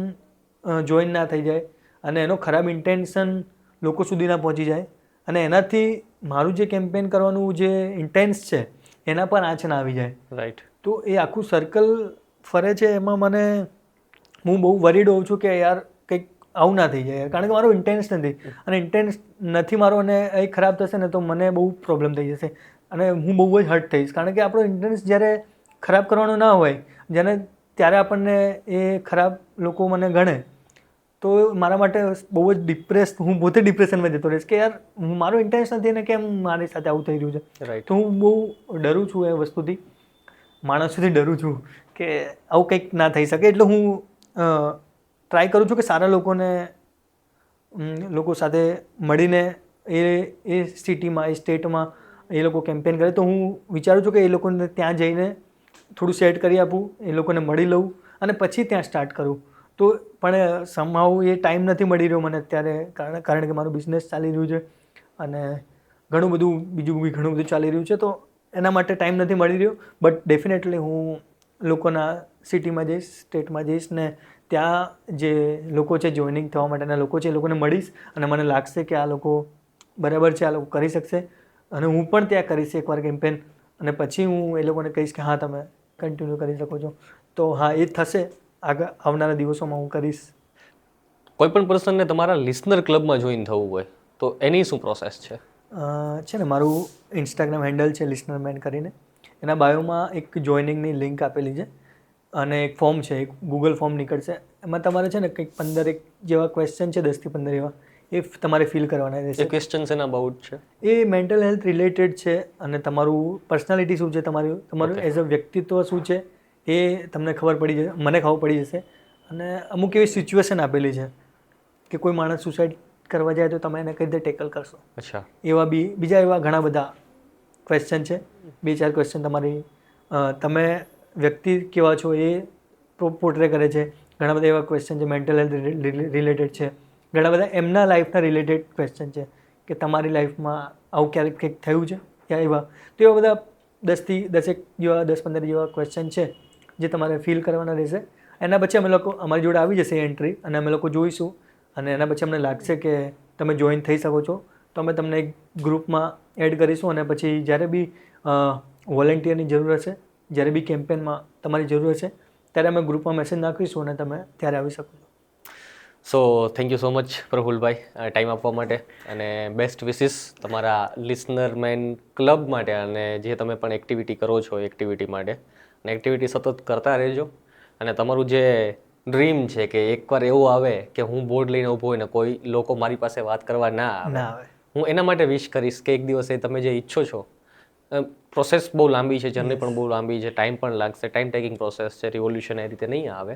જોઈન ના થઈ જાય અને એનો ખરાબ ઇન્ટેન્શન લોકો સુધી ના પહોંચી જાય અને એનાથી મારું જે કેમ્પેન કરવાનું જે ઇન્ટેન્સ છે એના પર આંચ ના આવી જાય. રાઈટ. તો એ આખું સર્કલ ફરે છે, એમાં મને હું બહુ વરીડ હોઉં છું કે યાર કંઈક આવું ના થઈ જાય, કારણ કે મારો ઇન્ટેન્સ નથી અને ઇન્ટેન્સ નથી મારો અને એ ખરાબ થશે ને તો મને બહુ પ્રોબ્લેમ થઈ જશે અને હું બહુ જ હર્ટ થઈશ, કારણ કે આપણો ઇન્ટેન્સ જ્યારે ખરાબ કરવાનો ના હોય જેને ત્યારે આપણને એ ખરાબ લોકો મને ગણે તો મારા માટે બહુ જ હું પોતે ડિપ્રેશનમાં જતો રહીશ કે યાર મારો ઇન્ટેન્સ નથી ને કેમ મારી સાથે આવું થઈ રહ્યું છે. રાઈટ. તો હું બહુ ડરું છું એ વસ્તુથી, માણસોથી ડરું છું કે આવું કંઈક ના થઈ શકે. એટલે હું ટ્રાય કરું છું કે સારા લોકો સાથે મળીને એ સિટીમાં એ સ્ટેટમાં એ લોકો કેમ્પેન કરે તો હું વિચારું છું કે એ લોકોને ત્યાં જઈને થોડું સેટ કરી આપું, એ લોકોને મળી લઉં અને પછી ત્યાં સ્ટાર્ટ કરું. તો પણ સમહાઉ એ ટાઈમ નથી મળી રહ્યો મને અત્યારે, કારણ કે મારું બિઝનેસ ચાલી રહ્યું છે અને બીજું બધું ચાલી રહ્યું છે, તો એના માટે ટાઈમ નથી મળી રહ્યો. બટ ડેફિનેટલી હું લોકોના સિટીમાં જઈશ, સ્ટેટમાં જઈશ ને ત્યાં જે લોકો છે જોઈનિંગ થવા માટેના લોકો છે એ લોકોને મળીશ અને મને લાગશે કે આ લોકો બરાબર છે, આ લોકો કરી શકશે અને હું પણ ત્યાં કરીશ એકવાર કેમ્પેન અને પછી હું એ લોકોને કહીશ કે હા તમે કન્ટિન્યુ કરી શકો છો. તો હા એ થશે, આવનારા દિવસોમાં હું કરીશ. કોઈ પણ પર્સનને તમારા લિસનર ક્લબમાં જોઈન થવું હોય તો એની શું પ્રોસેસ છે? છે ને મારું ઇન્સ્ટાગ્રામ હેન્ડલ છે લિસનર મેન કરીને, એના બાયોમાં એક જોઈનિંગની લિંક આપેલી છે અને એક ફોર્મ છે, એક ગૂગલ ફોર્મ નીકળશે. એમાં તમારે છે ને કંઈક 15 જેવા ક્વેશ્ચન છે, 10 થી 15 એવા, એ તમારે ફિલ કરવાના રહેશે. એ ક્વેશ્ચન્સ એના અબાઉટ છે? એ મેન્ટલ હેલ્થ રિલેટેડ છે અને તમારું પર્સનાલિટી શું છે, તમારું એઝ અ વ્યક્તિત્વ શું છે એ તમને ખબર પડી જશે, મને ખબર પડી જશે. અને અમુક એવી સિચ્યુએશન આપેલી છે કે કોઈ માણસ સુસાઇડ કરવા જાય તો તમે એને કઈ રીતે ટેકલ કરશો. અચ્છા. બીજા એવા ઘણા બધા ક્વેશ્ચન છે, 2-4 ક્વેશ્ચન તમે વ્યક્તિ કેવા છો એ પોર્ટ્રે કરે છે. ઘણા બધા એવા ક્વેશ્ચન છે મેન્ટલ હેલ્થ રિલેટેડ છે, ઘણા બધા એમના લાઈફના રિલેટેડ ક્વેશ્ચન છે કે તમારી લાઈફમાં આવું ક્યારેક કંઈક થયું છે યા એવા. તો એવા બધા 10-15 જેવા ક્વેશ્ચન છે જે તમારે ફિલ કરવાના રહેશે. એના પછી અમારી જોડે આવી જશે એન્ટ્રી અને અમે લોકો જોઈશું અને એના પછી અમને લાગશે કે તમે જોઈન થઈ શકો છો તો અમે તમને એક ગ્રુપમાં એડ કરીશું અને પછી જ્યારે બી વોલેન્ટિયરની જરૂર હશે, જ્યારે બી કેમ્પેનમાં તમારી જરૂર હશે ત્યારે અમે ગ્રુપમાં મેસેજ નાખીશું અને તમે ત્યારે આવી શકો છો. So thank you so much Prafulbhai time આપવા માટે અને બેસ્ટ વિશિસ તમારા લિસનર મેન ક્લબ માટે અને જે તમે પણ એક્ટિવિટી કરો છો એક્ટિવિટી માટે અને એક્ટિવિટી સતત કરતા રહેજો. અને તમારું જે ડ્રીમ છે કે એકવાર એવું આવે કે હું બોર્ડ લઈને ઊભો હોય ને કોઈ લોકો મારી પાસે વાત કરવા ના આવે, હું એના માટે વિશ કરીશ કે એક દિવસે તમે જે ઈચ્છો છો. પ્રોસેસ બહુ લાંબી છે, જર્ની પણ બહુ લાંબી છે, ટાઈમ પણ લાગશે, ટાઈમ ટેકિંગ પ્રોસેસ છે, રિવોલ્યુશન એ રીતે નહીં આવે,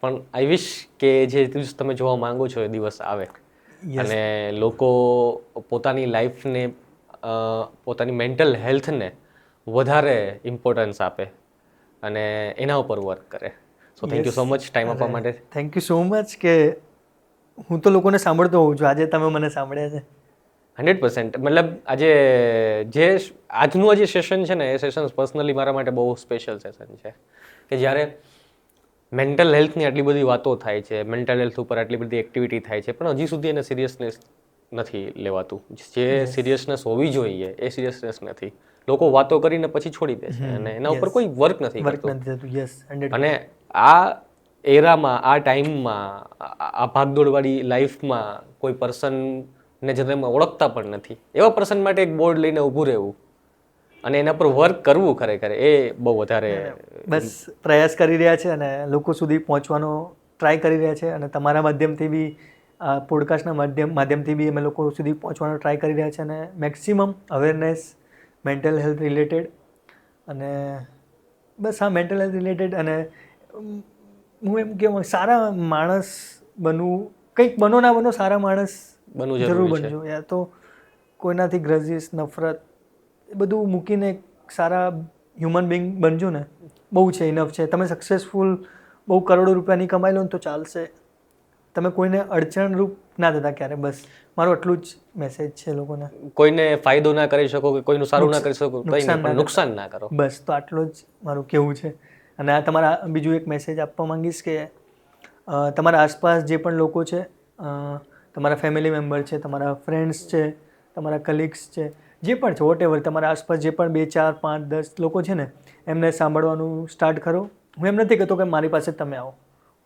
પણ આઈ વિશ કે જે દિવસ તમે જોવા માંગો છો એ દિવસ આવે અને લોકો પોતાની લાઈફને પોતાની મેન્ટલ હેલ્થને વધારે ઇમ્પોર્ટન્સ આપે અને એના ઉપર વર્ક કરે. So thank you so much time આપવા માટે. થેન્ક યુ સો મચ કે હું તો લોકોને સાંભળતો હોઉં છું, આજે તમે મને સાંભળ્યા છે. 100%. મતલબ આજનું જે સેશન છે ને એ સેશન પર્સનલી મારા માટે બહુ સ્પેશિયલ સેશન છે કે જ્યારે મેન્ટલ હેલ્થની આટલી બધી વાતો થાય છે, મેન્ટલ હેલ્થ ઉપર આટલી બધી એક્ટિવિટી થાય છે, પણ હજી સુધી એને સિરિયસનેસ નથી લેવાતું. જે સિરિયસનેસ હોવી જોઈએ એ સિરિયસનેસ નથી. લોકો વાતો કરીને પછી છોડી દે છે અને એના ઉપર કોઈ વર્ક નથી કરતું. અને આ એરામાં, આ ટાઈમમાં, આ ભાગદોડવાળી લાઈફમાં કોઈ પર્સનને જે તમે ઓળખતા પણ નથી એવા પર્સન માટે એક બોર્ડ લઈને ઊભું રહેવું અને એના પર વર્ક કરવું ખરેખર એ બહુ વધારે બસ પ્રયાસ કરી રહ્યા છે અને લોકો સુધી પહોંચવાનો ટ્રાય કરી રહ્યા છે અને તમારા માધ્યમથી બી પોડકાસ્ટના માધ્યમથી બી અમે લોકો સુધી પહોંચવાનો ટ્રાય કરી રહ્યા છે અને maximum awareness mental health related અને બસ હા મેન્ટલ હેલ્થ રિલેટેડ અને હું એમ કે સારા માણસ બનવું, કંઈક બનો ના બનો સારા માણસ જરૂર બનજો. યા તો કોઈનાથી ગ્રજીસ, નફરત એ બધું મૂકીને એક સારા હ્યુમન બિંગ બનજો ને, બહુ છે, ઇનફ છે. તમે સક્સેસફુલ બહુ કરોડો રૂપિયાની કમાઈ લો ને તો ચાલશે, તમે કોઈને અડચણરૂપ ના થતા ક્યારે. બસ મારું આટલું જ મેસેજ છે લોકોને. કોઈને ફાયદો ના કરી શકો કે કોઈનું સારું ના કરી શકો, કંઈ નહીં, નુકસાન ના પણ નુકસાન ના કરો. બસ તો આટલું જ મારું કહેવું છે. અને આ તમારા બીજું એક મેસેજ આપવા માંગીશ કે તમારા આસપાસ જે પણ લોકો છે, તમારા ફેમિલી મેમ્બર છે, તમારા ફ્રેન્ડ્સ છે, તમારા કલીગ્સ છે, જે પણ છે વોટ એવર, તમારા આસપાસ જે પણ 2 4 5 10 લોકો છે ને, એમને સાંભળવાનું સ્ટાર્ટ કરો. હું એમ નથી કહેતો કે મારી પાસે જ તમે આવો,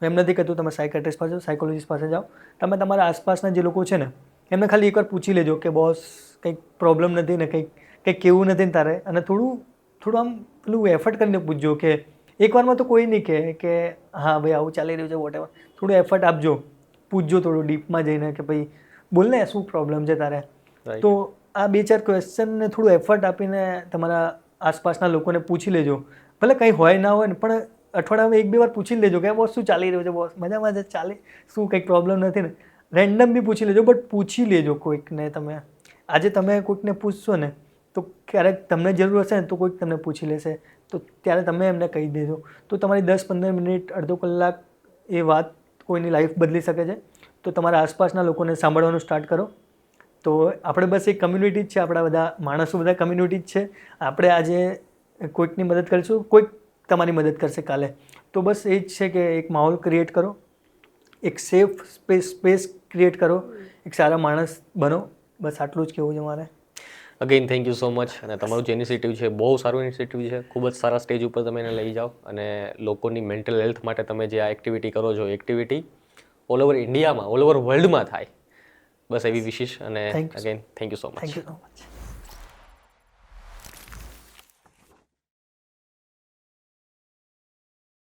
હું એમ નથી કહેતો તમે સાયકાટ્રિસ્ટ પાસે સાયકોલોજીસ્ટ પાસે જાઓ. તમે તમારા આસપાસના જે લોકો છે ને એમને ખાલી એકવાર પૂછી લેજો કે બોસ કંઈક પ્રોબ્લેમ નથી ને, કંઈક કેવું નથી ને તારે, અને થોડું આમ પેલું એફર્ટ કરીને પૂછજો. કે એકવારમાં તો કોઈ નહીં કહે કે હા ભાઈ આવું ચાલી રહ્યું છે વોટ એવર. થોડું એફર્ટ આપજો, પૂછજો થોડું ડીપમાં જઈને કે ભાઈ બોલને શું પ્રોબ્લેમ છે તારે. તો આ 2 4 ક્વેશ્ચનને થોડું એફર્ટ આપીને તમારા આસપાસના લોકોને પૂછી લેજો. ભલે કંઈ હોય ના હોય ને, પણ અઠવાડિયામાં 1 2 વાર પૂછી લેજો કે બોસ શું ચાલી રહ્યું છે, બોસ મજામાં છે, ચાલે શું, કંઈક પ્રોબ્લેમ નથી ને. રેન્ડમ બી પૂછી લેજો, બટ પૂછી લેજો કોઈકને. તમે આજે તમે કોઈકને પૂછશો ને તો ક્યારેક તમને જરૂર હશે ને તો કોઈક તમને પૂછી લેશે, તો ત્યારે તમે એમને કહી દેજો. તો તમારી 10 15 મિનિટ અડધો કલાક એ વાત કોઈની લાઈફ બદલી શકે છે. તો તમારા આસપાસના લોકોને સાંભળવાનું સ્ટાર્ટ કરો. તો આપણે બસ એક કમ્યુનિટી જ છે, આપણા બધા માણસો બધા કમ્યુનિટી જ છે. આપણે આજે કોઈકની મદદ કરીશું, કોઈક તમારી મદદ કરશે કાલે. તો બસ એ જ છે કે એક માહોલ ક્રિએટ કરો, એક સેફ સ્પેસ ક્રિએટ કરો, એક સારા માણસ બનો. બસ આટલું જ કહેવું છે મારે. Again thank you so much. અને તમારું જે ઇનિશિયેટિવ છે બહુ સારું ઇનિશિયેટિવ છે, ખૂબ જ સારા સ્ટેજ ઉપર તમે એને લઈ જાઓ. અને લોકોની મેન્ટલ હેલ્થ માટે તમે જે આ એક્ટિવિટી કરો છો, એક્ટિવિટી ઓલ ઓવર ઇન્ડિયામાં, ઓલ ઓવર વર્લ્ડમાં થાય, બસ એવી વિશિષ. અને again thank you so much. Thank you so much.